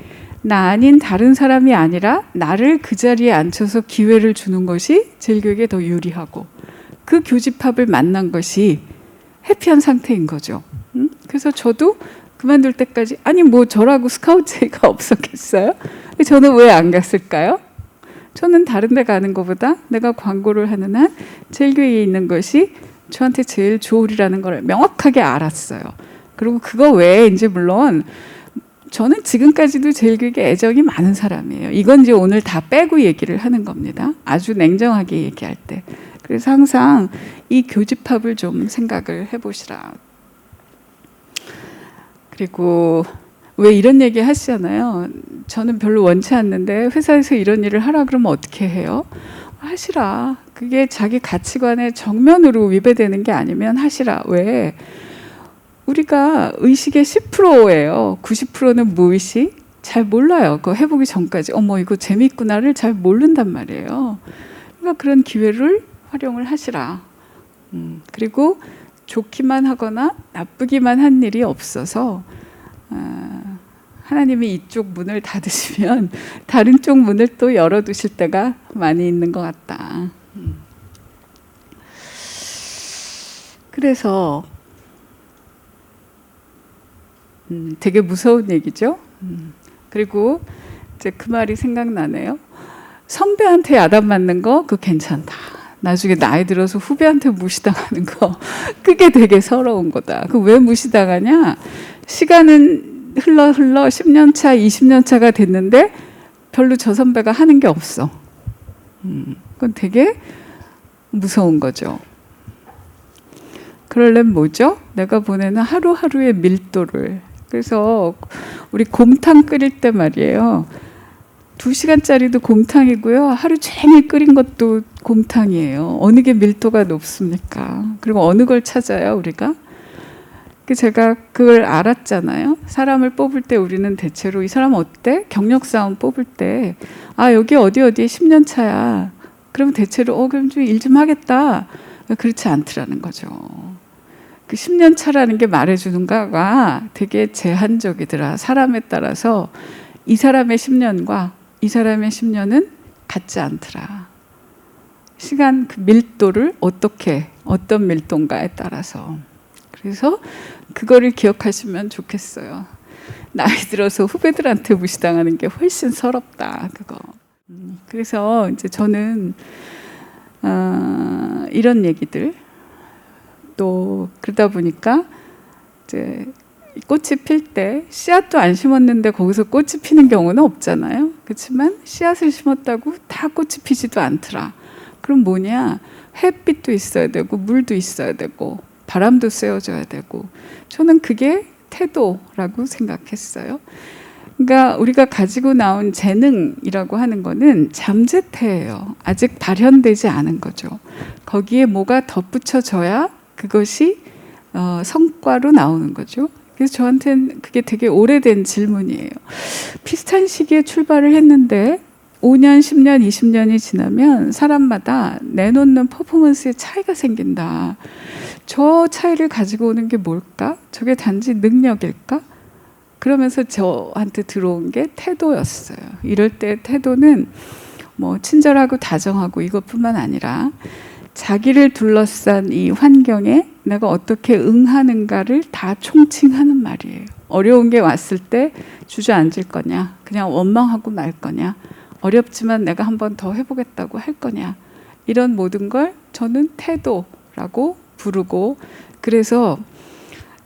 나 아닌 다른 사람이 아니라 나를 그 자리에 앉혀서 기회를 주는 것이 제일교육에 더 유리하고 그 교집합을 만난 것이 해피한 상태인 거죠. 그래서 저도 그만둘 때까지 저라고 스카우트제의가 없었겠어요? 저는 왜 안 갔을까요? 저는 다른 데 가는 것보다 내가 광고를 하는 한 제일교회에 있는 것이 저한테 제일 좋으리라는 걸 명확하게 알았어요. 그리고 그거 외에 이제 물론 저는 지금까지도 제일교회에 애정이 많은 사람이에요. 이건 이제 오늘 다 빼고 얘기를 하는 겁니다. 아주 냉정하게 얘기할 때. 그래서 항상 이 교집합을 좀 생각을 해보시라. 그리고 왜 이런 얘기 하시잖아요. 저는 별로 원치 않는데 회사에서 이런 일을 하라 그러면 어떻게 해요? 하시라. 그게 자기 가치관에 정면으로 위배되는 게 아니면 하시라. 왜? 우리가 의식의 10%예요. 90%는 무의식. 잘 몰라요. 그거 해보기 전까지. 이거 재밌구나를 잘 모른단 말이에요. 그러니까 그런 기회를 활용을 하시라. 그리고 좋기만 하거나 나쁘기만 한 일이 없어서 하나님이 이쪽 문을 닫으시면 다른 쪽 문을 또 열어두실 때가 많이 있는 것 같다. 그래서 되게 무서운 얘기죠. 그리고 이제 그 말이 생각나네요. 선배한테 야단 맞는 거 그거 괜찮다. 나중에 나이 들어서 후배한테 무시당하는 거 그게 되게 서러운 거다. 그 왜 무시당하냐? 시간은 흘러 10년 차, 20년 차가 됐는데 별로 저 선배가 하는 게 없어. 그건 되게 무서운 거죠. 그러려면 뭐죠? 내가 보내는 하루하루의 밀도를. 그래서 우리 곰탕 끓일 때 말이에요. 2시간짜리도 곰탕이고요. 하루 종일 끓인 것도 곰탕이에요. 어느 게 밀도가 높습니까? 그리고 어느 걸 찾아요, 우리가? 제가 그걸 알았잖아요. 사람을 뽑을 때 우리는 대체로 이 사람 어때? 경력 사원 뽑을 때 여기 어디에 10년 차야. 그러면 대체로 그럼 좀 일 좀 하겠다. 그렇지 않더라는 거죠. 그 10년 차라는 게 말해주는 거가 되게 제한적이더라. 사람에 따라서 이 사람의 10년과 이 사람의 10년은 같지 않더라. 시간 그 밀도를 어떤 밀도인가에 따라서. 그래서 그거를 기억하시면 좋겠어요. 나이 들어서 후배들한테 무시당하는 게 훨씬 서럽다. 그거. 그래서 이제 저는 이런 얘기들 또 그러다 보니까 이제 꽃이 필 때 씨앗도 안 심었는데 거기서 꽃이 피는 경우는 없잖아요. 그렇지만 씨앗을 심었다고 다 꽃이 피지도 않더라. 그럼 뭐냐? 햇빛도 있어야 되고 물도 있어야 되고 바람도 쐬어줘야 되고 저는 그게 태도라고 생각했어요. 그러니까 우리가 가지고 나온 재능이라고 하는 거는 잠재태예요. 아직 발현되지 않은 거죠. 거기에 뭐가 덧붙여져야 그것이 성과로 나오는 거죠. 그래서 저한테는 그게 되게 오래된 질문이에요. 비슷한 시기에 출발을 했는데 5년, 10년, 20년이 지나면 사람마다 내놓는 퍼포먼스에 차이가 생긴다. 저 차이를 가지고 오는 게 뭘까? 저게 단지 능력일까? 그러면서 저한테 들어온 게 태도였어요. 이럴 때 태도는 뭐 친절하고 다정하고 이것뿐만 아니라 자기를 둘러싼 이 환경에 내가 어떻게 응하는가를 다 총칭하는 말이에요. 어려운 게 왔을 때 주저앉을 거냐, 그냥 원망하고 말 거냐, 어렵지만 내가 한 번 더 해보겠다고 할 거냐, 이런 모든 걸 저는 태도라고 부르고, 그래서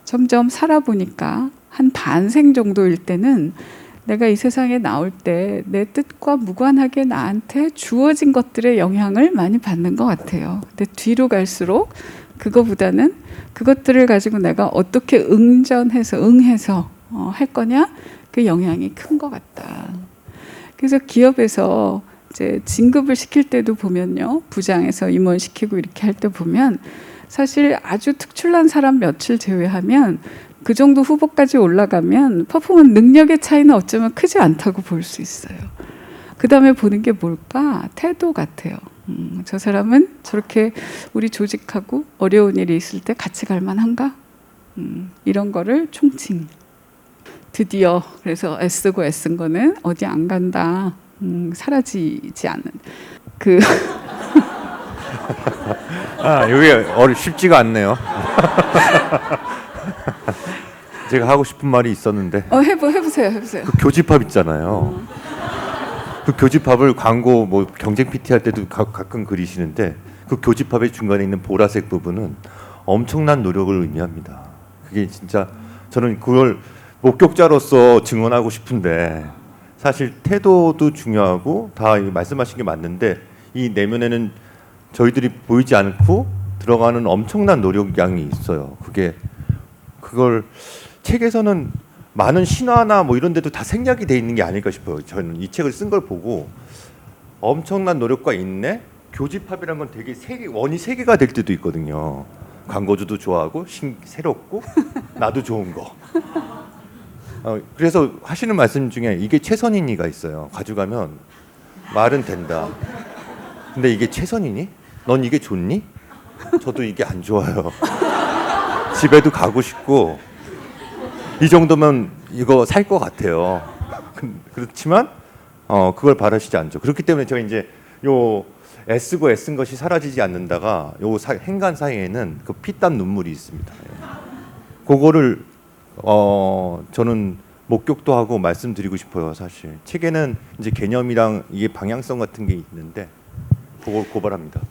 점점 살아보니까 한 반생 정도일 때는 내가 이 세상에 나올 때 내 뜻과 무관하게 나한테 주어진 것들의 영향을 많이 받는 것 같아요. 근데 뒤로 갈수록 그거보다는 그것들을 가지고 내가 어떻게 응해서 할 거냐, 그 영향이 큰 것 같다. 그래서 기업에서 이제 진급을 시킬 때도 보면요, 부장에서 임원 시키고 이렇게 할 때 보면 사실 아주 특출난 사람 며칠 제외하면 그 정도 후보까지 올라가면 퍼포먼스 능력의 차이는 어쩌면 크지 않다고 볼 수 있어요. 그 다음에 보는 게 뭘까? 태도 같아요. 저 사람은 저렇게 우리 조직하고 어려운 일이 있을 때 같이 갈 만한가? 이런 거를 총칭. 드디어 그래서 애쓰고 애쓴 거는 어디 안 간다. 사라지지 않는. 이게 쉽지가 않네요. 제가 하고 싶은 말이 있었는데. 해보세요. 그 교집합 있잖아요. 그 교집합을 광고 뭐 경쟁 PT 할 때도 가끔 그리시는데, 그 교집합의 중간에 있는 보라색 부분은 엄청난 노력을 의미합니다. 그게 진짜 저는 그걸 목격자로서 증언하고 싶은데, 사실 태도도 중요하고 다 말씀하신 게 맞는데, 이 내면에는 저희들이 보이지 않고 들어가는 엄청난 노력량이 있어요. 그걸 책에서는 많은 신화나 뭐 이런 데도 다 생략이 돼 있는 게 아닐까 싶어요. 저는 이 책을 쓴 걸 보고 엄청난 노력과 인내, 교집합이라는 건 되게 원이 세 개가 될 때도 있거든요. 광고주도 좋아하고 새롭고 나도 좋은 거. 그래서 하시는 말씀 중에 이게 최선이니가 있어요. 가져가면 말은 된다. 근데 이게 최선이니? 넌 이게 좋니? 저도 이게 안 좋아요. 집에도 가고 싶고 이 정도면 이거 살 것 같아요. 그렇지만 그걸 바라시지 않죠. 그렇기 때문에 제가 이제 요 애쓰고 애쓴 것이 사라지지 않는다가 요 행간 사이에는 그 피땀 눈물이 있습니다. 그거를 저는 목격도 하고 말씀드리고 싶어요. 사실 책에는 이제 개념이랑 이게 방향성 같은 게 있는데 그걸 고발합니다.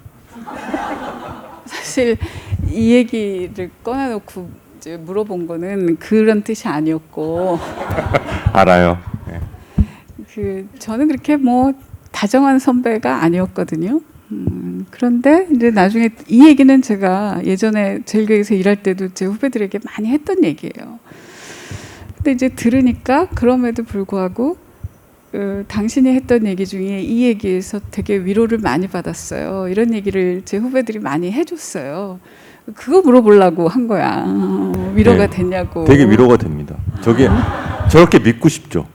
사실 이 얘기를 꺼내놓고 이제 물어본 거는 그런 뜻이 아니었고. 알아요. 저는 그렇게 뭐 다정한 선배가 아니었거든요. 그런데 이제 나중에 이 얘기는 제가 예전에 제일교회에서 일할 때도 제 후배들에게 많이 했던 얘기예요. 근데 이제 들으니까 그럼에도 불구하고 당신이 했던 얘기 중에 이 얘기에서 되게 위로를 많이 받았어요. 이런 얘기를 제 후배들이 많이 해줬어요. 그거 물어보려고 한 거야. 위로가 네. 됐냐고. 되게 위로가 됩니다. 저게 저렇게 믿고 싶죠.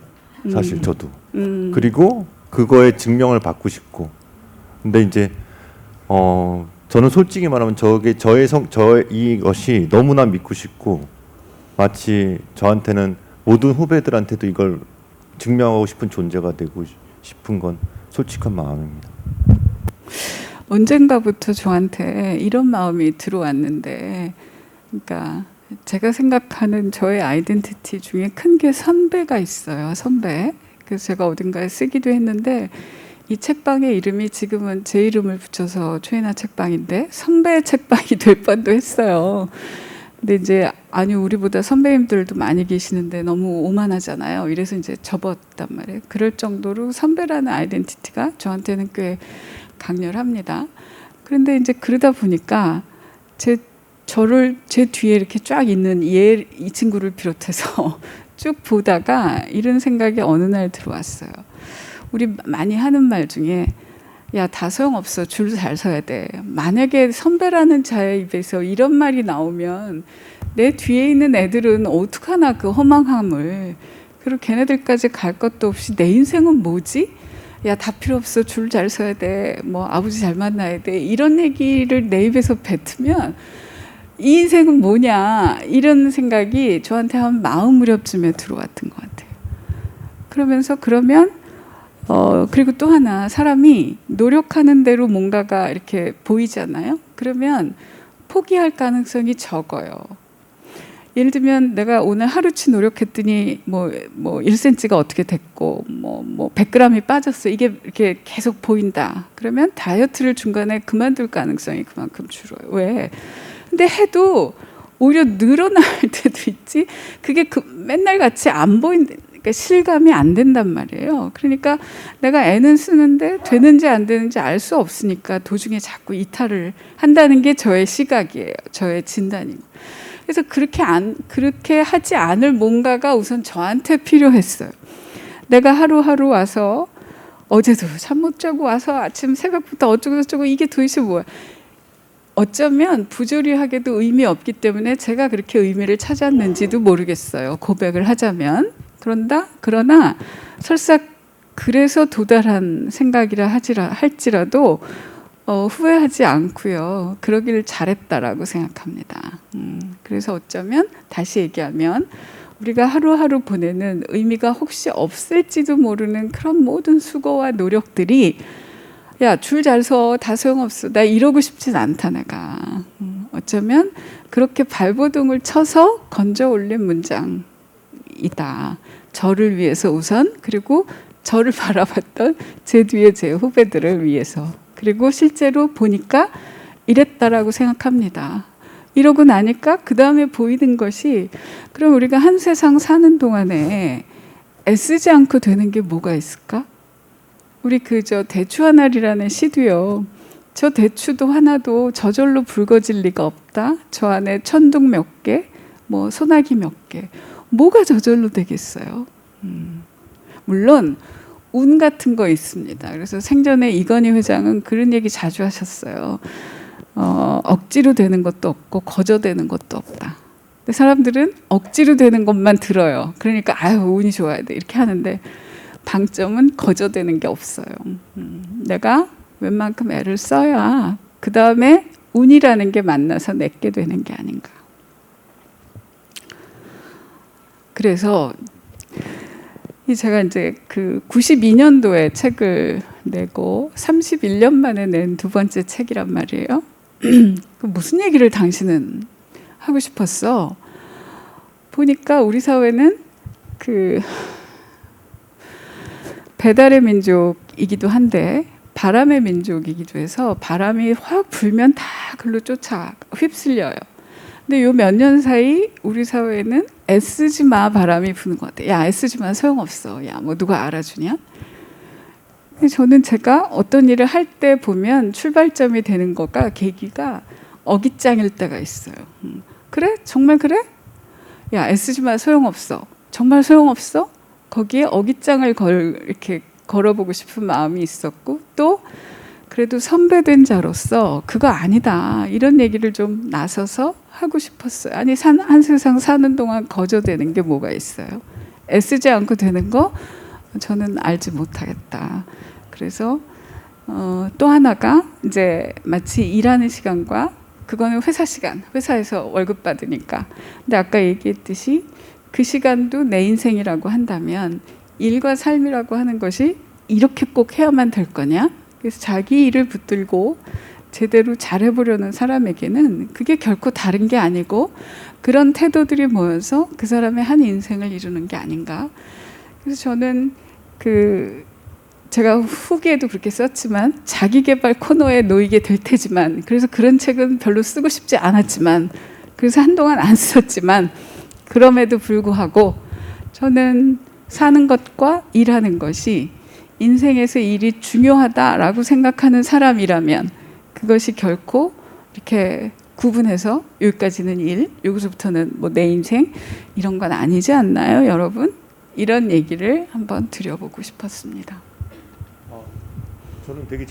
사실 저도. 그리고 그거에 증명을 받고 싶고. 근데 이제 저는 솔직히 말하면 저게 이것이 너무나 믿고 싶고 마치 저한테는 모든 후배들한테도 이걸 증명하고 싶은 존재가 되고 싶은 건 솔직한 마음입니다. 언젠가부터 저한테 이런 마음이 들어왔는데, 그러니까 제가 생각하는 저의 아이덴티티 중에 큰 게 선배가 있어요. 선배. 그래서 제가 어딘가에 쓰기도 했는데 이 책방의 이름이 지금은 제 이름을 붙여서 최인아 책방인데 선배 책방이 될 뻔도 했어요. 근데 이제 아니 우리보다 선배님들도 많이 계시는데 너무 오만하잖아요. 이래서 이제 접었단 말이에요. 그럴 정도로 선배라는 아이덴티티가 저한테는 꽤 강렬합니다. 그런데 이제 그러다 보니까 저를 제 뒤에 이렇게 쫙 있는 이 친구를 비롯해서 쭉 보다가 이런 생각이 어느 날 들어왔어요. 우리 많이 하는 말 중에 야, 다 소용없어. 줄 잘 서야 돼. 만약에 선배라는 자의 입에서 이런 말이 나오면 내 뒤에 있는 애들은 어떡하나 그 허망함을. 그리고 걔네들까지 갈 것도 없이 내 인생은 뭐지? 야, 다 필요 없어. 줄 잘 서야 돼. 뭐 아버지 잘 만나야 돼. 이런 얘기를 내 입에서 뱉으면 이 인생은 뭐냐 이런 생각이 저한테 한 마음 무렵쯤에 들어왔던 것 같아요. 그러면 그리고 또 하나 사람이 노력하는 대로 뭔가가 이렇게 보이잖아요. 그러면 포기할 가능성이 적어요. 예를 들면 내가 오늘 하루치 노력했더니 뭐 1cm가 어떻게 됐고 뭐 100g이 빠졌어. 이게 이렇게 계속 보인다. 그러면 다이어트를 중간에 그만둘 가능성이 그만큼 줄어요. 왜? 근데 해도 오히려 늘어날 때도 있지. 그게 맨날 같이 안 그러니까 실감이 안 된단 말이에요. 그러니까 내가 애는 쓰는데 되는지 안 되는지 알 수 없으니까 도중에 자꾸 이탈을 한다는 게 저의 시각이에요. 저의 진단이고. 그래서 그렇게 하지 않을 뭔가가 우선 저한테 필요했어요. 내가 하루하루 와서 어제도 잠 못 자고 와서 아침 새벽부터 어쩌고 이게 도대체 뭐야. 어쩌면 부조리하게도 의미 없기 때문에 제가 그렇게 의미를 찾았는지도 모르겠어요. 고백을 하자면. 그러나 설사 그래서 도달한 생각이라 할지라도 후회하지 않고요. 그러길 잘했다라고 생각합니다. 그래서 어쩌면 다시 얘기하면 우리가 하루하루 보내는 의미가 혹시 없을지도 모르는 그런 모든 수고와 노력들이 야, 줄 잘 서. 다 소용없어. 나 이러고 싶진 않다 내가. 어쩌면 그렇게 발버둥을 쳐서 건져 올린 문장이다. 저를 위해서 우선, 그리고 저를 바라봤던 제 뒤에 제 후배들을 위해서. 그리고 실제로 보니까 이랬다라고 생각합니다. 이러고 나니까 그 다음에 보이는 것이 그럼 우리가 한 세상 사는 동안에 애쓰지 않고 되는 게 뭐가 있을까? 우리 저 대추 하나리라는 시도요. 저 대추도 하나도 저절로 붉어질 리가 없다. 저 안에 천둥 몇 개, 뭐 소나기 몇 개. 뭐가 저절로 되겠어요? 물론 운 같은 거 있습니다. 그래서 생전에 이건희 회장은 그런 얘기 자주 하셨어요. 억지로 되는 것도 없고 거저되는 것도 없다. 근데 사람들은 억지로 되는 것만 들어요. 그러니까 아유 운이 좋아야 돼 이렇게 하는데 방점은 거저되는 게 없어요. 내가 웬만큼 애를 써야 그 다음에 운이라는 게 만나서 내게 되는 게 아닌가. 그래서 제가 이제 그 92년도에 책을 내고 31년 만에 낸 두 번째 책이란 말이에요. 무슨 얘기를 당신은 하고 싶었어? 보니까 우리 사회는 그 배달의 민족이기도 한데 바람의 민족이기도 해서 바람이 확 불면 다 글로 쫓아 휩쓸려요. 근데 요 몇 년 사이 우리 사회는 애쓰지 마 바람이 부는 것 같아요. 야 애쓰지 마 소용없어. 야 뭐 누가 알아주냐? 저는 제가 어떤 일을 할 때 보면 출발점이 되는 거가 계기가 어깃장일 때가 있어요. 그래? 정말 그래? 야 애쓰지 마 소용없어. 정말 소용없어? 거기에 어깃장을 이렇게 걸어보고 싶은 마음이 있었고 또 그래도 선배된 자로서 그거 아니다 이런 얘기를 좀 나서서 하고 싶었어요. 아니 한 세상 사는 동안 거저되는 게 뭐가 있어요. 애쓰지 않고 되는 거 저는 알지 못하겠다. 그래서 또 하나가 이제 마치 일하는 시간과 그거는 회사 시간, 회사에서 월급 받으니까. 근데 아까 얘기했듯이 그 시간도 내 인생이라고 한다면 일과 삶이라고 하는 것이 이렇게 꼭 해야만 될 거냐? 그래서 자기 일을 붙들고 제대로 잘해보려는 사람에게는 그게 결코 다른 게 아니고 그런 태도들이 모여서 그 사람의 한 인생을 이루는 게 아닌가. 그래서 저는 제가 후기에도 그렇게 썼지만 자기 개발 코너에 놓이게 될 테지만 그래서 그런 책은 별로 쓰고 싶지 않았지만 그래서 한동안 안 썼지만 그럼에도 불구하고 저는 사는 것과 일하는 것이 인생에서 일이 중요하다라고 생각하는 사람이라면 그것이 결코 이렇게 구분해서 여기까지는 일, 여기서부터는 뭐 내 인생 이런 건 아니지 않나요, 여러분? 이런 얘기를 한번 드려보고 싶었습니다. 저는 되게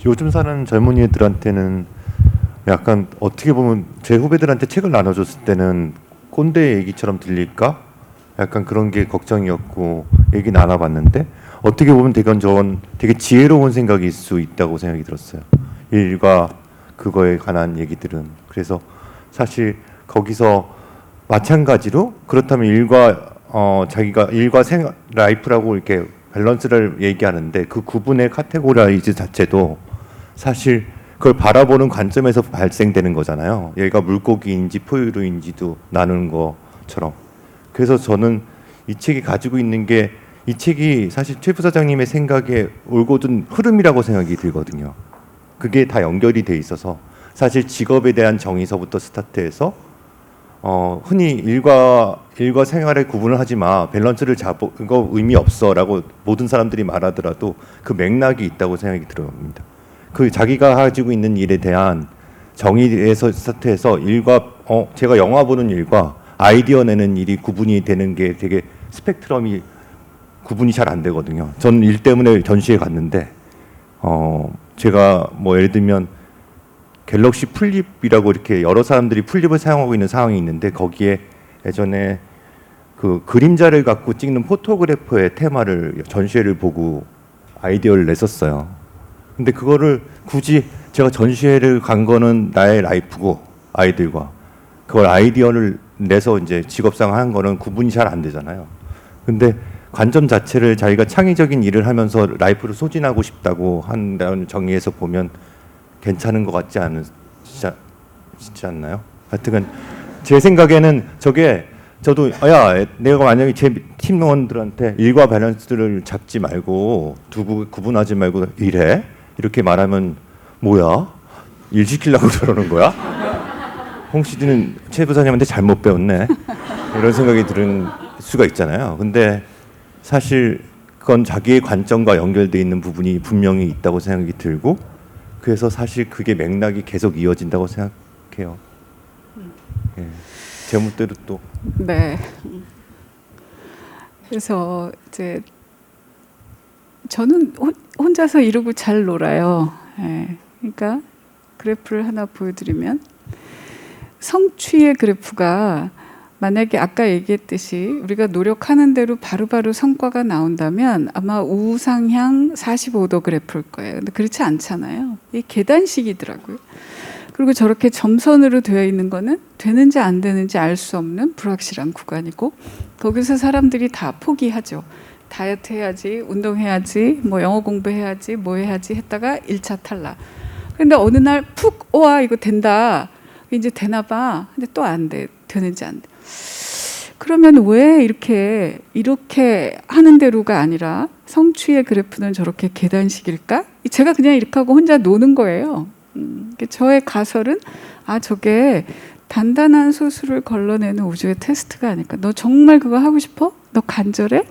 요즘 사는 젊은이들한테는 약간 어떻게 보면 제 후배들한테 책을 나눠줬을 때는 꼰대 얘기처럼 들릴까? 약간 그런 게 걱정이었고 얘기 나눠봤는데 어떻게 보면 되게 지혜로운 생각일 수 있다고 생각이 들었어요. 일과 그거에 관한 얘기들은. 그래서 사실 거기서 마찬가지로 그렇다면 자기가 일과 라이프라고 이렇게 밸런스를 얘기하는데 그 구분의 카테고라이즈 자체도 사실 그걸 바라보는 관점에서 발생되는 거잖아요. 얘가 물고기인지 포유류인지도 나누는 것처럼. 그래서 저는 이 책이 가지고 있는 게 이 책이 사실 최 부사장님의 생각에 올곧은 흐름이라고 생각이 들거든요. 그게 다 연결이 돼 있어서 사실 직업에 대한 정의서부터 스타트해서 흔히 일과 생활의 구분을 하지 마, 밸런스를 잡고 그거 의미 없어라고 모든 사람들이 말하더라도 그 맥락이 있다고 생각이 들어옵니다. 그 자기가 가지고 있는 일에 대한 정의에서 스타트해서 제가 영화 보는 일과 아이디어 내는 일이 구분이 되는 게 되게 스펙트럼이 구분이 잘 안 되거든요. 전 일 때문에 전시회 갔는데 제가 뭐 예를 들면 갤럭시 플립이라고 이렇게 여러 사람들이 플립을 사용하고 있는 상황이 있는데 거기에 예전에 그 그림자를 갖고 찍는 포토그래퍼의 테마를 전시회를 보고 아이디어를 냈었어요. 근데 그거를 굳이 제가 전시회를 간 거는 나의 라이프고 아이들과 그걸 아이디어를 내서 이제 직업상 한 거는 구분이 잘 안 되잖아요. 근데 관점 자체를 자기가 창의적인 일을 하면서 라이프를 소진하고 싶다고 한다는 정의에서 보면 괜찮은 것 같지 않지 않나요? 하여튼 제 생각에는 저도 내가 만약에 제 팀원들한테 일과 밸런스를 잡지 말고 구분하지 말고 일해 이렇게 말하면 뭐야? 일 시키려고 저러는 거야? 홍 CD는 최 부사님한테 잘못 배웠네 이런 생각이 드는 수가 있잖아요. 근데 사실 그건 자기의 관점과 연결되어 있는 부분이 분명히 있다고 생각이 들고 그래서 사실 그게 맥락이 계속 이어진다고 생각해요. 예. 제멋대로 또. 네. 그래서 이제 저는 혼자서 이러고 잘 놀아요. 예. 그러니까 그래프를 하나 보여드리면 성취의 그래프가 만약에 아까 얘기했듯이 우리가 노력하는 대로 바로바로 성과가 나온다면 아마 우상향 45도 그래프일 거예요. 근데 그렇지 않잖아요. 이게 계단식이더라고요. 그리고 저렇게 점선으로 되어 있는 거는 되는지 안 되는지 알 수 없는 불확실한 구간이고 거기서 사람들이 다 포기하죠. 다이어트 해야지, 운동해야지, 뭐 영어 공부해야지, 뭐 해야지 했다가 1차 탈락. 근데 어느 날 푹 와 이거 된다. 이제 되나 봐. 근데 또 안 돼. 되는지 안 돼. 그러면 왜 이렇게 하는 대로가 아니라 성취의 그래프는 저렇게 계단식일까? 제가 그냥 이렇게 하고 혼자 노는 거예요. 저의 가설은 저게 단단한 소수를 걸러내는 우주의 테스트가 아닐까. 너 정말 그거 하고 싶어? 너 간절해?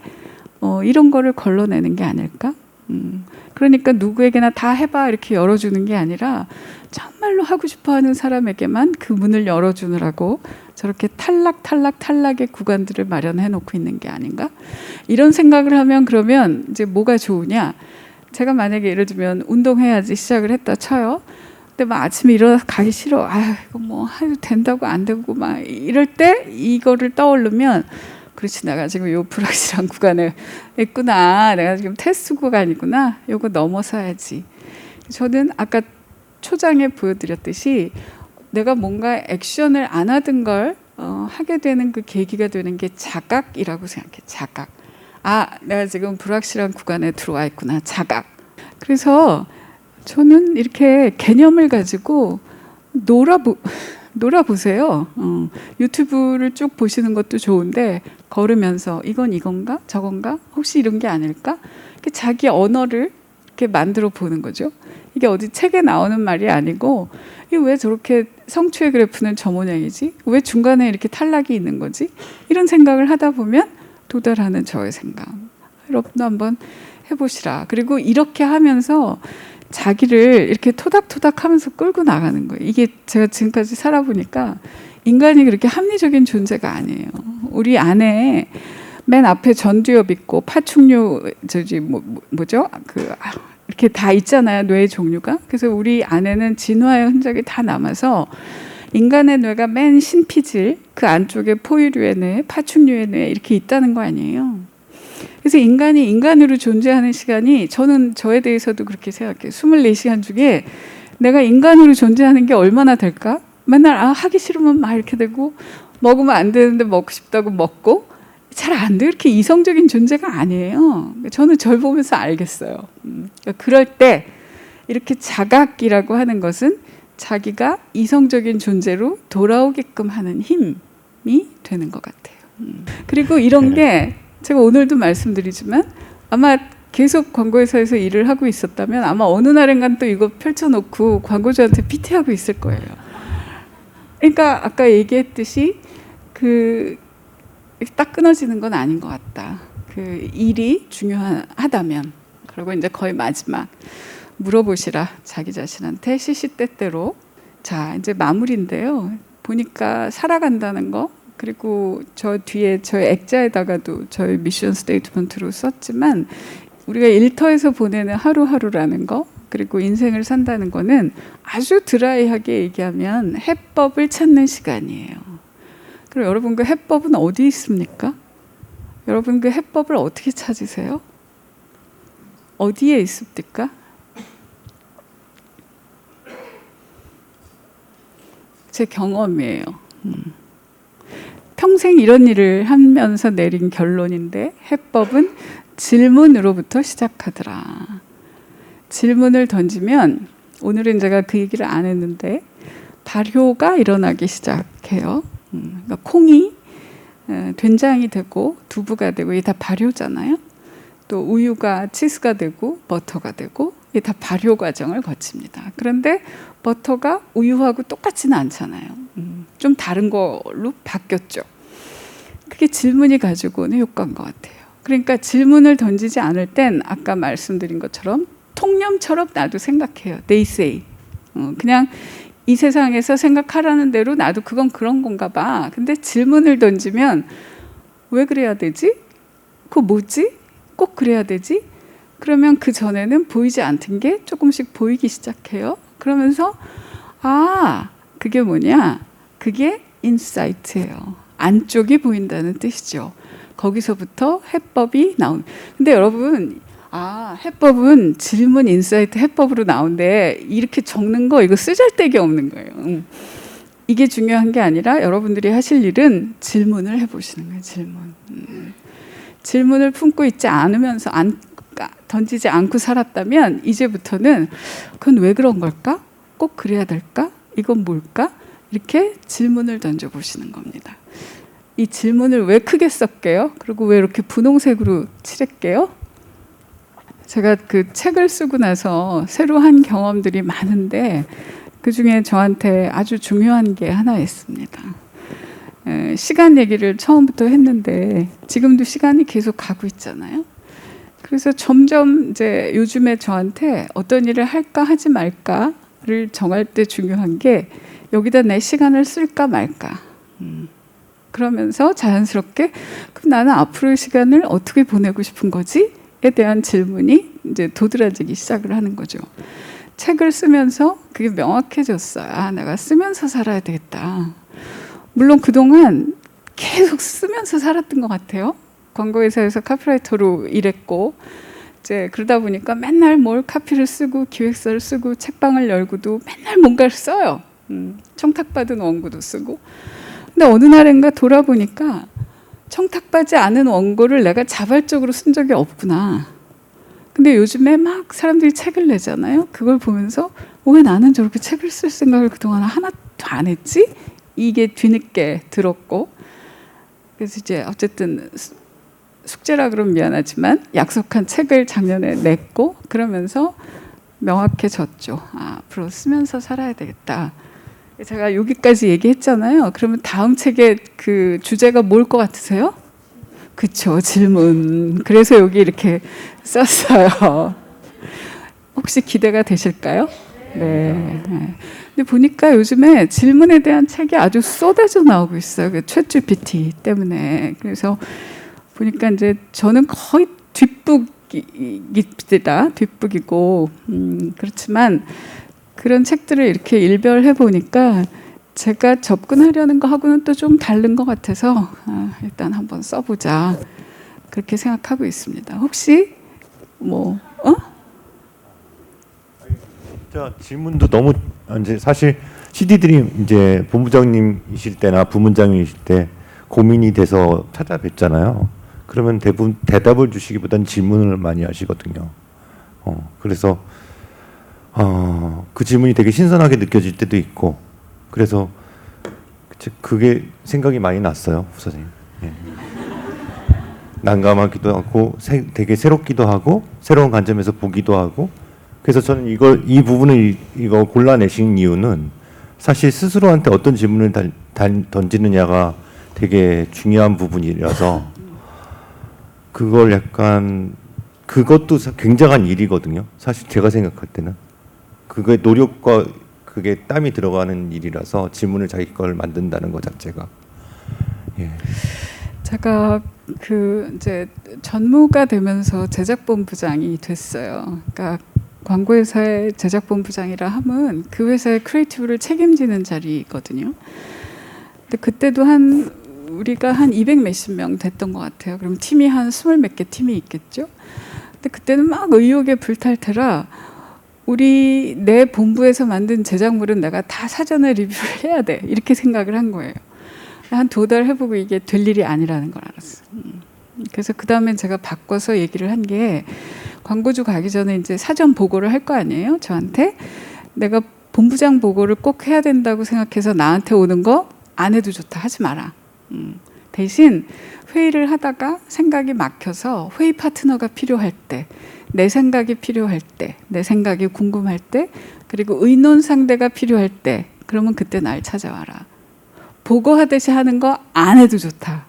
이런 거를 걸러내는 게 아닐까? 그러니까 누구에게나 다 해봐 이렇게 열어주는 게 아니라 정말로 하고 싶어하는 사람에게만 그 문을 열어주느라고 저렇게 탈락의 구간들을 마련해 놓고 있는 게 아닌가? 이런 생각을 하면 그러면 이제 뭐가 좋으냐? 제가 만약에 예를 들면 운동해야지 시작을 했다 쳐요. 근데 막 아침에 일어나서 가기 싫어. 아, 이거 뭐 해도 된다고 안 되고 막 이럴 때 이거를 떠오르면 그렇지, 내가 지금 요 불확실한 구간에 있구나. 내가 지금 테스트 구간이구나. 요거 넘어서야지. 저는 아까 초장에 보여드렸듯이 내가 뭔가 액션을 안 하던 걸 하게 되는 그 계기가 되는 게 자각이라고 생각해. 자각. 아, 내가 지금 불확실한 구간에 들어와 있구나. 자각. 그래서 저는 이렇게 개념을 가지고 놀아보세요. 유튜브를 쭉 보시는 것도 좋은데 걸으면서 이건 이건가? 저건가? 혹시 이런 게 아닐까? 자기 언어를 이렇게 만들어 보는 거죠. 이게 어디 책에 나오는 말이 아니고 이게 왜 저렇게 성취의 그래프는 저 모양이지? 왜 중간에 이렇게 탈락이 있는 거지? 이런 생각을 하다 보면 도달하는 저의 생각. 여러분도 한번 해보시라. 그리고 이렇게 하면서 자기를 이렇게 토닥토닥 하면서 끌고 나가는 거예요. 이게 제가 지금까지 살아보니까 인간이 그렇게 합리적인 존재가 아니에요. 우리 안에 맨 앞에 전두엽 있고 파충류 뭐죠? 이렇게 다 있잖아요. 뇌의 종류가. 그래서 우리 안에는 진화의 흔적이 다 남아서 인간의 뇌가 맨 신피질 그 안쪽에 포유류의 뇌, 파충류의 뇌 이렇게 있다는 거 아니에요. 그래서 인간이 인간으로 존재하는 시간이 저는 저에 대해서도 그렇게 생각해요. 24시간 중에 내가 인간으로 존재하는 게 얼마나 될까? 맨날 하기 싫으면 막 이렇게 되고 먹으면 안 되는데 먹고 싶다고 먹고 잘 안 돼요. 이렇게 이성적인 존재가 아니에요. 저는 절 보면서 알겠어요. 그럴 때 이렇게 자각이라고 하는 것은 자기가 이성적인 존재로 돌아오게끔 하는 힘이 되는 것 같아요. 그리고 이런 게 제가 오늘도 말씀드리지만 아마 계속 광고회사에서 일을 하고 있었다면 아마 어느 날인간 또 이거 펼쳐놓고 광고주한테 PT하고 있을 거예요. 그러니까 아까 얘기했듯이 딱 끊어지는 건 아닌 것 같다. 그 일이 중요하다면. 그리고 이제 거의 마지막 물어보시라 자기 자신한테 시시때때로. 자, 이제 마무리인데요. 보니까 살아간다는 거, 그리고 저 뒤에 저희 액자에다가도 저희 미션 스테이트먼트로 썼지만 우리가 일터에서 보내는 하루하루라는 거, 그리고 인생을 산다는 거는 아주 드라이하게 얘기하면 해법을 찾는 시간이에요. 그럼 여러분 그 해법은 어디 있습니까? 여러분 그 해법을 어떻게 찾으세요? 어디에 있습니까? 제 경험이에요. 평생 이런 일을 하면서 내린 결론인데 해법은 질문으로부터 시작하더라. 질문을 던지면 오늘은 제가 그 얘기를 안 했는데 발효가 일어나기 시작해요. 그러니까 콩이 된장이 되고 두부가 되고 이게 다 발효잖아요. 또 우유가 치즈가 되고 버터가 되고 이게 다 발효 과정을 거칩니다. 그런데 버터가 우유하고 똑같지는 않잖아요. 좀 다른 걸로 바뀌었죠. 그게 질문이 가지고 오는 효과인 것 같아요. 그러니까 질문을 던지지 않을 땐 아까 말씀드린 것처럼 통념처럼 나도 생각해요. They say. 그냥 이 세상에서 생각하라는 대로 나도 그건 그런 건가 봐. 근데 질문을 던지면 왜 그래야 되지? 그거 뭐지? 꼭 그래야 되지? 그러면 그 전에는 보이지 않던 게 조금씩 보이기 시작해요. 그러면서 그게 뭐냐? 그게 인사이트예요. 안쪽이 보인다는 뜻이죠. 거기서부터 해법이 나온. 근데 여러분, 해법은 질문, 인사이트, 해법으로 나오는데 이렇게 적는 거 이거 쓰잘데기 없는 거예요. 이게 중요한 게 아니라 여러분들이 하실 일은 질문을 해보시는 거예요. 질문을 품고 있지 않으면서 던지지 않고 살았다면 이제부터는 그건 왜 그런 걸까? 꼭 그래야 될까? 이건 뭘까? 이렇게 질문을 던져보시는 겁니다. 이 질문을 왜 크게 썼게요? 그리고 왜 이렇게 분홍색으로 칠했게요? 제가 그 책을 쓰고 나서 새로 한 경험들이 많은데 그중에 저한테 아주 중요한 게 하나 있습니다. 시간 얘기를 처음부터 했는데 지금도 시간이 계속 가고 있잖아요. 그래서 점점 이제 요즘에 저한테 어떤 일을 할까 하지 말까를 정할 때 중요한 게 여기다 내 시간을 쓸까 말까. 그러면서 자연스럽게 그럼 나는 앞으로의 시간을 어떻게 보내고 싶은 거지? 에 대한 질문이 이제 도드라지기 시작을 하는 거죠. 책을 쓰면서 그게 명확해졌어요. 아, 내가 쓰면서 살아야 되겠다. 물론 그동안 계속 쓰면서 살았던 것 같아요. 광고회사에서 카피라이터로 일했고 이제 그러다 보니까 맨날 뭘 카피를 쓰고 기획서를 쓰고 책방을 열고도 맨날 뭔가를 써요. 청탁받은 원고도 쓰고. 근데 어느 날인가 돌아보니까 청탁받지 않은 원고를 내가 자발적으로 쓴 적이 없구나. 근데 요즘에 막 사람들이 책을 내잖아요. 그걸 보면서 왜 나는 저렇게 책을 쓸 생각을 그동안 하나도 안 했지? 이게 뒤늦게 들었고, 그래서 이제 어쨌든 숙제라 그러면 미안하지만 약속한 책을 작년에 냈고, 그러면서 명확해졌죠. 아, 앞으로 쓰면서 살아야 되겠다. 제가 여기까지 얘기했잖아요. 그러면 다음 책의 그 주제가 뭘 것 같으세요? 그쵸, 질문. 그래서 여기 이렇게 썼어요. 혹시 기대가 되실까요? 네. 근데 보니까 요즘에 질문에 대한 책이 아주 쏟아져 나오고 있어요. 그 챗GPT 때문에. 그래서 보니까 이제 저는 거의 뒷북입니다. 뒷북이고, 그렇지만 그런 책들을 이렇게 일별해 보니까 제가 접근하려는 거하고는 또 좀 다른 것 같아서 일단 한번 써보자 그렇게 생각하고 있습니다. 혹시 자, 질문도 너무 이제 사실 CD들이 이제 본부장님이실 때나 부문장님이실 때 고민이 돼서 찾아뵙잖아요. 그러면 대부분 대답을 주시기보다는 질문을 많이 하시거든요. 그래서 그 질문이 되게 신선하게 느껴질 때도 있고, 그래서 그게 생각이 많이 났어요, 부사장님. 예. 난감하기도 하고, 되게 새롭기도 하고, 새로운 관점에서 보기도 하고. 그래서 저는 이 부분을 이거 골라내신 이유는 사실 스스로한테 어떤 질문을 던지느냐가 되게 중요한 부분이라서 그걸 약간 그것도 굉장한 일이거든요. 사실 제가 생각할 때는 그게 노력과 그게 땀이 들어가는 일이라서 질문을 자기 걸 만든다는 것 자체가. 예. 제가 그 이제 전무가 되면서 제작본부장이 됐어요. 그러니까 광고회사의 제작본부장이라 함은 그 회사의 크리에이티브를 책임지는 자리거든요. 근데 그때도 우리가 한 200 몇십 명 됐던 것 같아요. 그럼 팀이 한 20 몇 개 팀이 있겠죠. 근데 그때는 막 의욕에 불탈테라 내 본부에서 만든 제작물은 내가 다 사전에 리뷰를 해야 돼. 이렇게 생각을 한 거예요. 한 2달 해보고 이게 될 일이 아니라는 걸 알았어요. 그래서 그 다음엔 제가 바꿔서 얘기를 한 게 광고주 가기 전에 이제 사전 보고를 할 거 아니에요. 저한테. 내가 본부장 보고를 꼭 해야 된다고 생각해서 나한테 오는 거 안 해도 좋다. 하지 마라. 대신 회의를 하다가 생각이 막혀서 회의 파트너가 필요할 때, 내 생각이 필요할 때, 내 생각이 궁금할 때, 그리고 의논 상대가 필요할 때, 그러면 그때 날 찾아와라. 보고하듯이 하는 거 안 해도 좋다.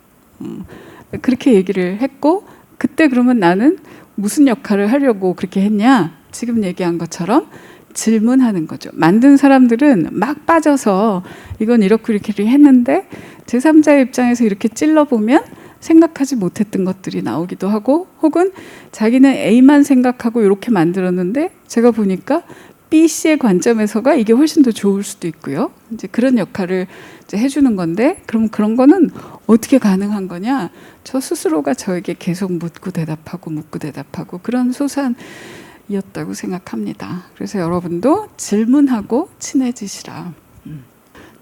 그렇게 얘기를 했고, 그때 그러면 나는 무슨 역할을 하려고 그렇게 했냐? 지금 얘기한 것처럼 질문하는 거죠. 만든 사람들은 막 빠져서 이건 이렇게 했는데 제3자의 입장에서 이렇게 찔러보면 생각하지 못했던 것들이 나오기도 하고, 혹은 자기는 A만 생각하고 이렇게 만들었는데 제가 보니까 B, C의 관점에서가 이게 훨씬 더 좋을 수도 있고요. 이제 그런 역할을 이제 해주는 건데, 그럼 그런 거는 어떻게 가능한 거냐? 저 스스로가 저에게 계속 묻고 대답하고 그런 소산이었다고 생각합니다. 그래서 여러분도 질문하고 친해지시라.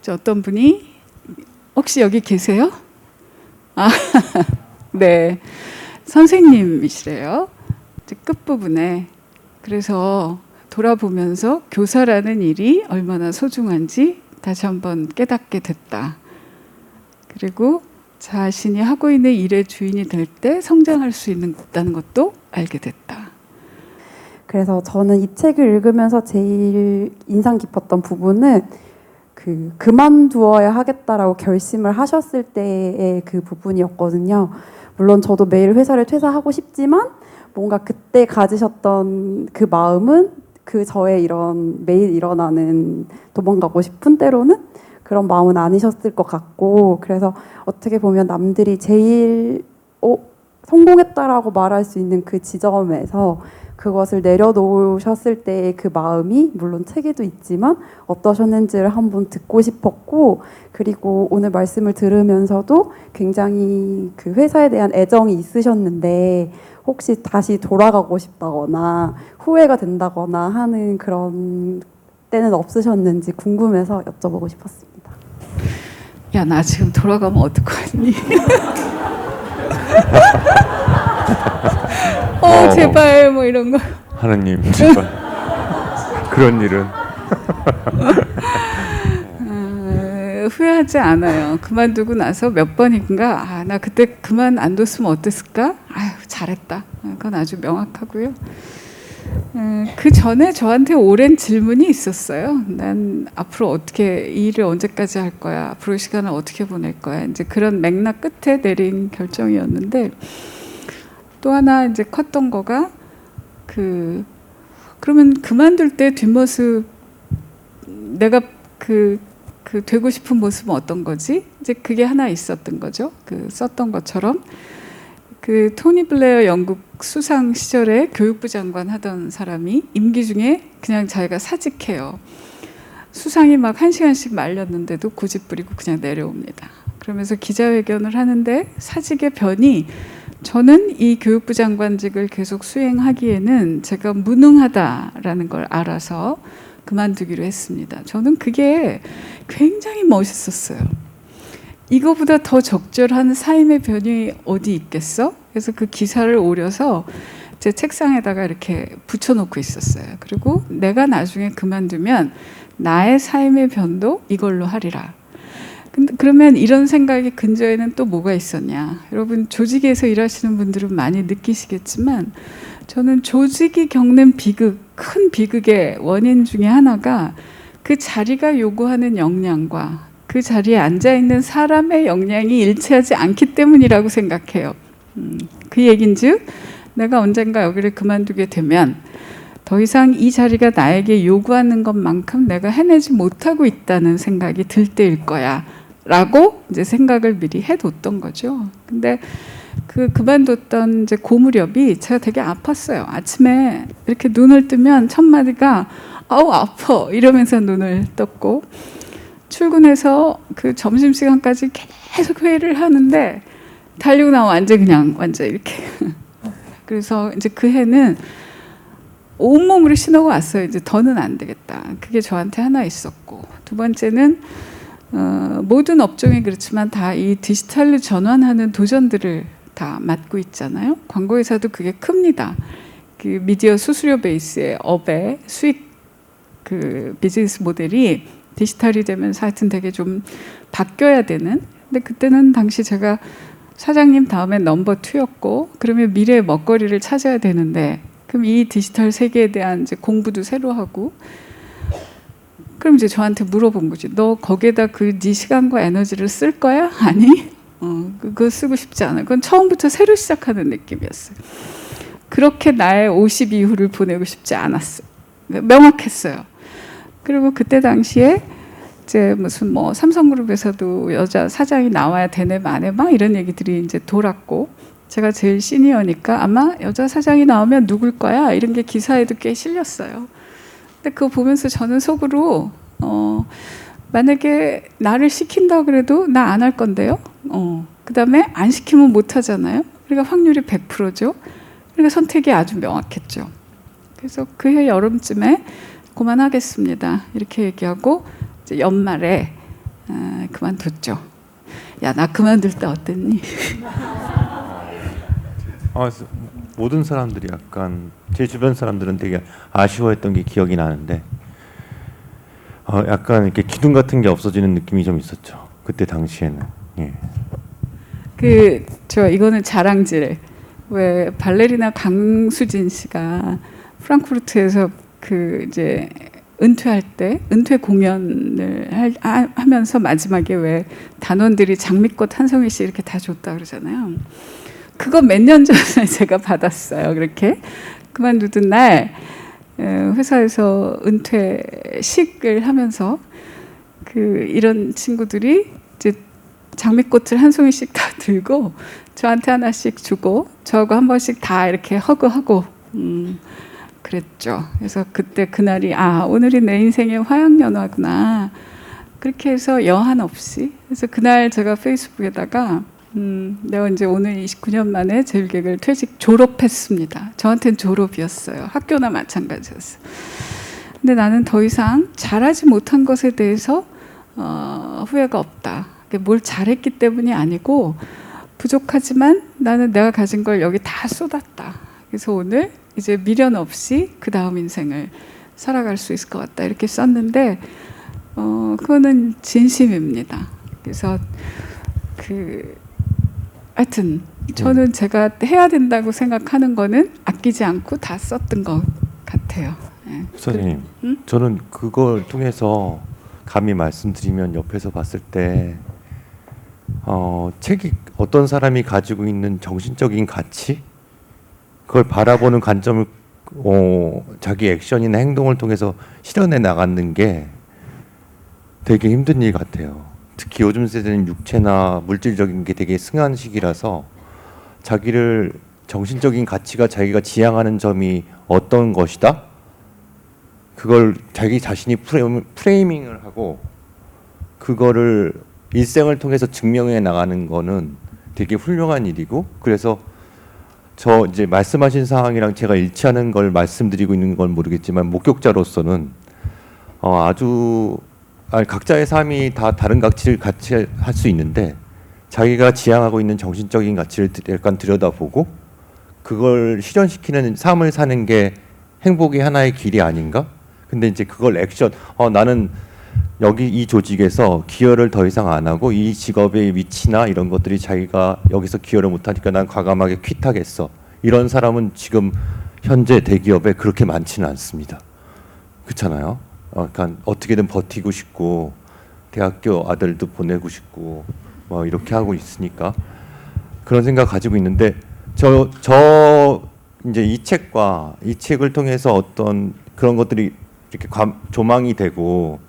어떤 분이 혹시 여기 계세요? 아, 네, 선생님이시래요. 끝부분에. 그래서 돌아보면서 교사라는 일이 얼마나 소중한지 다시 한번 깨닫게 됐다. 그리고 자신이 하고 있는 일의 주인이 될 때 성장할 수 있다는 것도 알게 됐다. 그래서 저는 이 책을 읽으면서 제일 인상 깊었던 부분은 그만두어야 하겠다라고 결심을 하셨을 때의 그 부분이었거든요. 물론 저도 매일 회사를 퇴사하고 싶지만 뭔가 그때 가지셨던 그 마음은 저의 이런 매일 일어나는 도망가고 싶은 때로는 그런 마음은 아니셨을 것 같고, 그래서 어떻게 보면 남들이 제일 성공했다라고 말할 수 있는 그 지점에서 그것을 내려놓으셨을 때의 그 마음이 물론 책에도 있지만 어떠셨는지를 한번 듣고 싶었고, 그리고 오늘 말씀을 들으면서도 굉장히 그 회사에 대한 애정이 있으셨는데 혹시 다시 돌아가고 싶다거나 후회가 된다거나 하는 그런 때는 없으셨는지 궁금해서 여쭤보고 싶었습니다. 야, 나 지금 돌아가면 어떡하니? 제발 뭐 이런 거. 하느님 제발 그런 일은 후회하지 않아요. 그만두고 나서 몇 번인가 나 그때 그만 안 뒀으면 어땠을까? 아유, 잘했다. 그건 아주 명확하고요. 그 전에 저한테 오랜 질문이 있었어요. 난 앞으로 어떻게 이 일을 언제까지 할 거야? 앞으로 시간을 어떻게 보낼 거야? 이제 그런 맥락 끝에 내린 결정이었는데, 또 하나 이제 컸던 거가 그러면 그만둘 때 뒷모습, 내가 그 되고 싶은 모습은 어떤 거지? 이제 그게 하나 있었던 거죠. 썼던 것처럼 그 토니 블레어 영국 수상 시절에 교육부 장관 하던 사람이 임기 중에 그냥 자기가 사직해요. 수상이 막 1시간씩 말렸는데도 고집 부리고 그냥 내려옵니다. 그러면서 기자회견을 하는데 사직의 변이, 저는 이 교육부 장관직을 계속 수행하기에는 제가 무능하다라는 걸 알아서 그만두기로 했습니다. 저는 그게 굉장히 멋있었어요. 이거보다 더 적절한 삶의 변이 어디 있겠어? 그래서 그 기사를 오려서 제 책상에다가 이렇게 붙여놓고 있었어요. 그리고 내가 나중에 그만두면 나의 삶의 변도 이걸로 하리라. 근데 그러면 이런 생각이 근저에는 또 뭐가 있었냐? 여러분, 조직에서 일하시는 분들은 많이 느끼시겠지만 저는 조직이 겪는 비극, 큰 비극의 원인 중에 하나가 그 자리가 요구하는 역량과 그 자리에 앉아있는 사람의 역량이 일치하지 않기 때문이라고 생각해요. 그 얘긴즉 내가 언젠가 여기를 그만두게 되면 더 이상 이 자리가 나에게 요구하는 것만큼 내가 해내지 못하고 있다는 생각이 들 때일 거야 라고 이제 생각을 미리 해뒀던 거죠. 근데 그만뒀던 이제 그 무렵이 제가 되게 아팠어요. 아침에 이렇게 눈을 뜨면 첫 마디가 아우 아파 이러면서 눈을 떴고, 출근해서 그 점심시간까지 계속 회의를 하는데 달리고 나면 완전 이렇게 그래서 이제 그 해는 온몸으로 신호가 왔어요. 이제 더는 안 되겠다. 그게 저한테 하나 있었고, 두 번째는 모든 업종이 그렇지만 다 이 디지털로 전환하는 도전들을 다 맡고 있잖아요. 광고회사도 그게 큽니다. 그 미디어 수수료 베이스의 업의 수익 그 비즈니스 모델이 디지털이 되면서 하여튼 되게 좀 바뀌어야 되는. 근데 그때는 당시 제가 사장님 다음에 넘버 2였고, 그러면 미래의 먹거리를 찾아야 되는데, 그럼 이 디지털 세계에 대한 이제 공부도 새로 하고, 그럼 이제 저한테 물어본 거지. 너 거기에다 네 시간과 에너지를 쓸 거야? 아니? 그거 쓰고 싶지 않아. 그건 처음부터 새로 시작하는 느낌이었어요. 그렇게 나의 50 이후를 보내고 싶지 않았어요. 명확했어요. 그리고 그때 당시에 이제 무슨 뭐 삼성그룹에서도 여자 사장이 나와야 되네 마네 막 이런 얘기들이 이제 돌았고, 제가 제일 시니어니까 아마 여자 사장이 나오면 누굴 거야 이런 게 기사에도 꽤 실렸어요. 근데 그거 보면서 저는 속으로 만약에 나를 시킨다 그래도 나 안 할 건데요. 그다음에 안 시키면 못 하잖아요. 그러니까 확률이 100%죠. 그러니까 선택이 아주 명확했죠. 그래서 그해 여름쯤에 그만하겠습니다 이렇게 얘기하고 이제 연말에 그만뒀죠. 야, 나 그만둘 때 어땠니? 모든 사람들이 약간 제 주변 사람들은 되게 아쉬워했던 게 기억이 나는데 약간 이렇게 기둥 같은 게 없어지는 느낌이 좀 있었죠. 그때 당시에는. 예. 이거는 자랑질. 왜 발레리나 강수진 씨가 프랑크푸르트에서 이제 은퇴할 때 은퇴 공연을 하면서 마지막에 왜 단원들이 장미꽃 한 송이씩 이렇게 다 줬다 그러잖아요. 그거 몇 년 전에 제가 받았어요. 그렇게 그만두던 날 회사에서 은퇴식을 하면서 이런 친구들이 이제 장미꽃을 한 송이씩 다 들고 저한테 하나씩 주고 저하고 한 번씩 다 이렇게 허그하고 그랬죠. 그래서 그때 그날이 오늘이 내 인생의 화양연화구나. 그렇게 해서 여한 없이 그래서 그날 제가 페이스북에다가 내가 이제 오늘 29년 만에 제일객을 졸업했습니다. 저한테는 졸업이었어요. 학교나 마찬가지였어요. 근데 나는 더 이상 잘하지 못한 것에 대해서 후회가 없다. 뭘 잘했기 때문이 아니고 부족하지만 나는 내가 가진 걸 여기 다 쏟았다. 그래서 오늘 이제 미련 없이 그 다음 인생을 살아갈 수 있을 것 같다. 이렇게 썼는데 그거는 진심입니다. 그래서 하여튼 저는 제가 해야 된다고 생각하는 거는 아끼지 않고 다 썼던 것 같아요. 네. 선생님, 저는 그걸 통해서 감히 말씀드리면 옆에서 봤을 때 책이 어떤 사람이 가지고 있는 정신적인 가치, 그걸 바라보는 관점을 자기 액션이나 행동을 통해서 실현해 나가는 게 되게 힘든 일 같아요. 특히 요즘 세대는 육체나 물질적인 게 되게 승한식이라서 자기를 정신적인 가치가 자기가 지향하는 점이 어떤 것이다? 그걸 자기 자신이 프레이밍을 하고 그거를 일생을 통해서 증명해 나가는 거는 되게 훌륭한 일이고, 그래서 저 이제 말씀하신 상황이랑 제가 일치하는 걸 말씀드리고 있는 건 모르겠지만 목격자로서는 아주 각자의 삶이 다 다른 가치를 같이 할 수 있는데 자기가 지향하고 있는 정신적인 가치를 약간 들여다보고 그걸 실현시키는 삶을 사는 게 행복의 하나의 길이 아닌가? 근데 이제 그걸 액션, 나는 여기 이 조직에서 기여를 더 이상 안 하고 이 직업의 위치나 이런 것들이 자기가 여기서 기여를 못하니까 난 과감하게 퀴트하겠어. 이런 사람은 지금 현재 대기업에 그렇게 많지는 않습니다. 그렇잖아요. 그러니까 어떻게든 버티고 싶고 대학교 아들도 보내고 싶고 뭐 이렇게 하고 있으니까 그런 생각 가지고 있는데 저 이제 이 책을 통해서 어떤 그런 것들이 이렇게 조망이 되고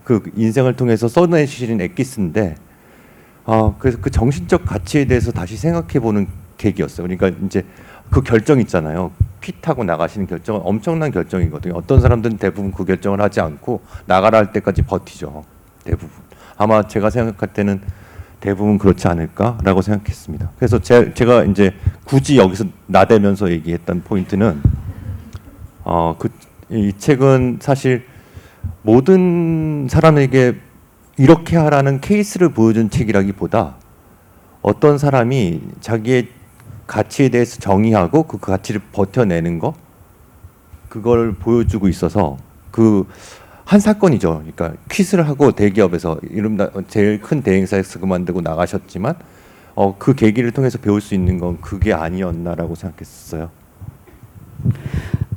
그 인생을 통해서 써내시는 엑기스인데 그래서 그 정신적 가치에 대해서 다시 생각해보는 계기였어요. 그러니까 이제 그 결정 있잖아요. 퀴트하고 나가시는 결정은 엄청난 결정이거든요. 어떤 사람들은 대부분 그 결정을 하지 않고 나가라 할 때까지 버티죠. 대부분. 아마 제가 생각할 때는 대부분 그렇지 않을까라고 생각했습니다. 그래서 제가 이제 굳이 여기서 나대면서 얘기했던 포인트는 이 책은 사실 모든 사람에게 이렇게 하라는 케이스를 보여준 책이라기보다 어떤 사람이 자기의 가치에 대해서 정의하고 그 가치를 버텨내는 거, 그걸 보여주고 있어서 그 한 사건이죠. 그러니까 퀴즈를 하고 대기업에서 제일 큰 대행사에서 그만두고 나가셨지만 그 계기를 통해서 배울 수 있는 건 그게 아니었나라고 생각했어요.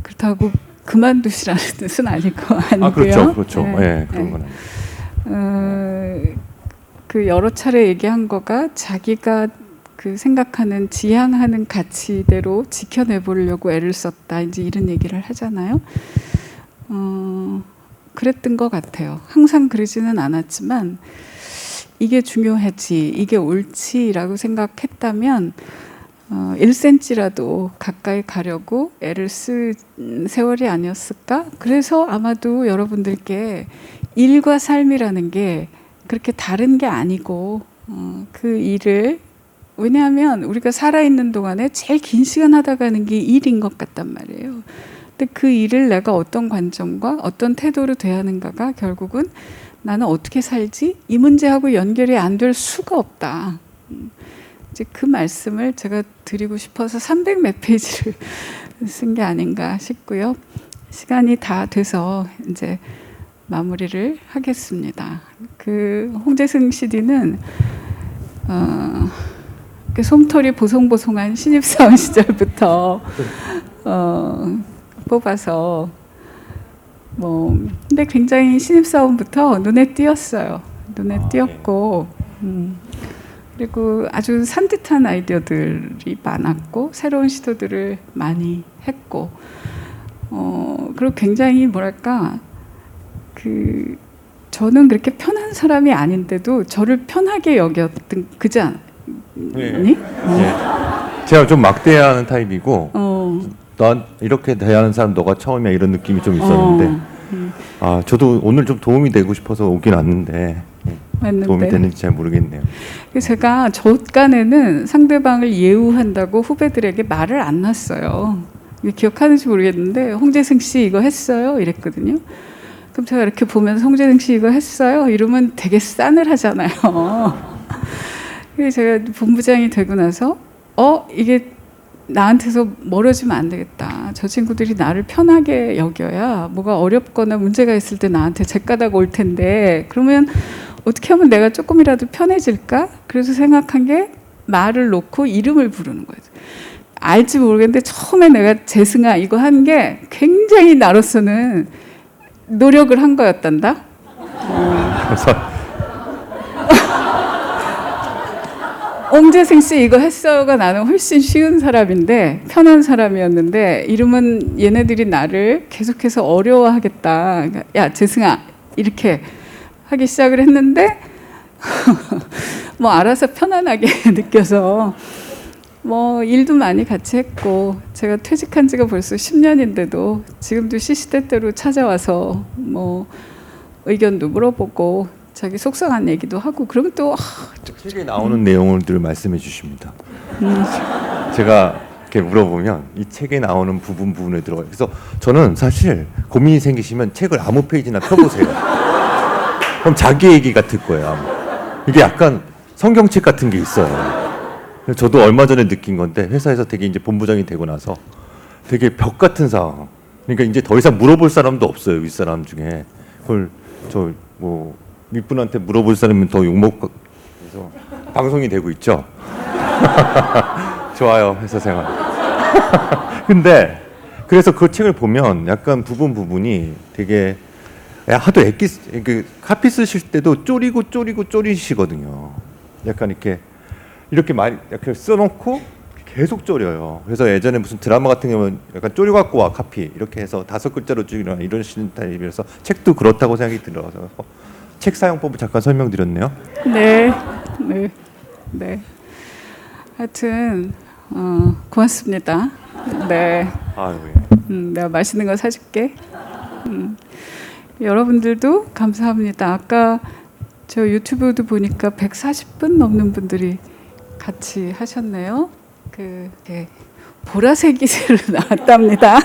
그렇다고 그만두시라는 뜻은 아니고요. 그렇죠. 네, 그런 건 아니에요. 그 여러 차례 얘기한 거가 자기가 그 생각하는 지향하는 가치대로 지켜내보려고 애를 썼다. 이제 이런 얘기를 하잖아요. 그랬던 것 같아요. 항상 그러지는 않았지만 이게 중요하지, 이게 옳지라고 생각했다면 1cm라도 가까이 가려고 애를 쓴 세월이 아니었을까? 그래서 아마도 여러분들께 일과 삶이라는 게 그렇게 다른 게 아니고 그 일을, 왜냐하면 우리가 살아있는 동안에 제일 긴 시간 하다 가는 게 일인 것 같단 말이에요. 근데 그 일을 내가 어떤 관점과 어떤 태도로 대하는가가 결국은 나는 어떻게 살지? 이 문제하고 연결이 안 될 수가 없다. 이제 그 말씀을 제가 드리고 싶어서 300몇 페이지를 쓴 게 아닌가 싶고요. 시간이 다 돼서 이제 마무리를 하겠습니다. 그 홍재승 CD는 그 솜털이 보송보송한 신입사원 시절부터 뽑아서 근데 굉장히 신입사원부터 눈에 띄었어요. 눈에 띄었고 그리고 아주 산뜻한 아이디어들이 많았고 새로운 시도들을 많이 했고 그리고 굉장히 뭐랄까 저는 그렇게 편한 사람이 아닌데도 저를 편하게 여겼던 그지 않니? 네. 제가 좀 막대하는 타입이고 난 이렇게 대하는 사람 너가 처음이야 이런 느낌이 좀 있었는데 아 저도 오늘 좀 도움이 되고 싶어서 오긴 왔는데 맞는데. 도움이 되는지 잘 모르겠네요. 제가 저간에는 상대방을 예우한다고 후배들에게 말을 안 놨어요. 이거 기억하는지 모르겠는데 홍재승 씨 이거 했어요? 이랬거든요. 그럼 제가 이렇게 보면서 홍재승 씨 이거 했어요? 이러면 되게 싸늘하잖아요. 그래서 제가 본부장이 되고 나서 이게 나한테서 멀어지면 안 되겠다. 저 친구들이 나를 편하게 여겨야 뭐가 어렵거나 문제가 있을 때 나한테 제까닥 올 텐데 그러면 어떻게 하면 내가 조금이라도 편해질까? 그래서 생각한 게 말을 놓고 이름을 부르는 거예요. 알지 모르겠는데 처음에 내가 재승아 이거 한 게 굉장히 나로서는 노력을 한 거였단다. 그래서 옹재승 씨 이거 했어요가 나는 훨씬 쉬운 사람인데 편한 사람이었는데 이러면 얘네들이 나를 계속해서 어려워하겠다. 그러니까 야 재승아 이렇게 하기 시작을 했는데 뭐 알아서 편안하게 느껴서 뭐 일도 많이 같이 했고 제가 퇴직한 지가 벌써 10년인데도 지금도 시시때때로 찾아와서 뭐 의견도 물어보고 자기 속상한 얘기도 하고 그러면 또 책에 나오는 내용들을 말씀해 주십니다. 제가 이렇게 물어보면 이 책에 나오는 부분에 들어가요. 그래서 저는 사실 고민이 생기시면 책을 아무 페이지나 펴보세요. 그럼 자기 얘기 같을 거예요. 아마. 이게 약간 성경책 같은 게 있어요. 저도 얼마 전에 느낀 건데 회사에서 되게 이제 본부장이 되고 나서 되게 벽 같은 상황. 그러니까 이제 더 이상 물어볼 사람도 없어요. 윗사람 중에. 그걸 저 뭐 윗분한테 물어볼 사람은 더 욕먹. 그래서 방송이 되고 있죠. 좋아요 회사 생활. 근데 그래서 그 책을 보면 약간 부분이 되게 하도 카피 쓰실 때도 쪼리시거든요. 약간 이렇게 많이 이렇게 써놓고 계속 쪼려요. 그래서 예전에 무슨 드라마 같은 경우는 약간 쪼려 갖고 와 카피 이렇게 해서 5글자로 줄이거나 이러시는 타입이라서 책도 그렇다고 생각이 들어서 책 사용법을 잠깐 설명드렸네요. 네. 하여튼 고맙습니다. 네. 아유. 내가 맛있는 거 사줄게. 여러분들도 감사합니다. 아까 저 유튜브도 보니까 140분 넘는 분들이 같이 하셨네요. 보라색 기세로 나왔답니다.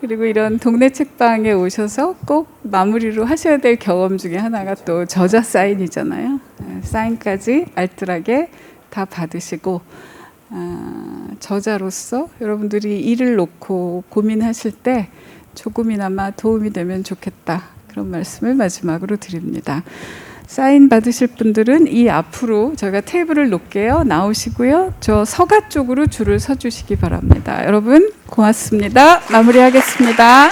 그리고 이런 동네 책방에 오셔서 꼭 마무리로 하셔야 될 경험 중에 하나가 또 저자 사인이잖아요. 사인까지 알뜰하게 다 받으시고 저자로서 여러분들이 일을 놓고 고민하실 때 조금이나마 도움이 되면 좋겠다. 그런 말씀을 마지막으로 드립니다. 사인 받으실 분들은 이 앞으로 저희가 테이블을 놓을게요. 나오시고요. 저 서가 쪽으로 줄을 서주시기 바랍니다. 여러분 고맙습니다. 마무리하겠습니다.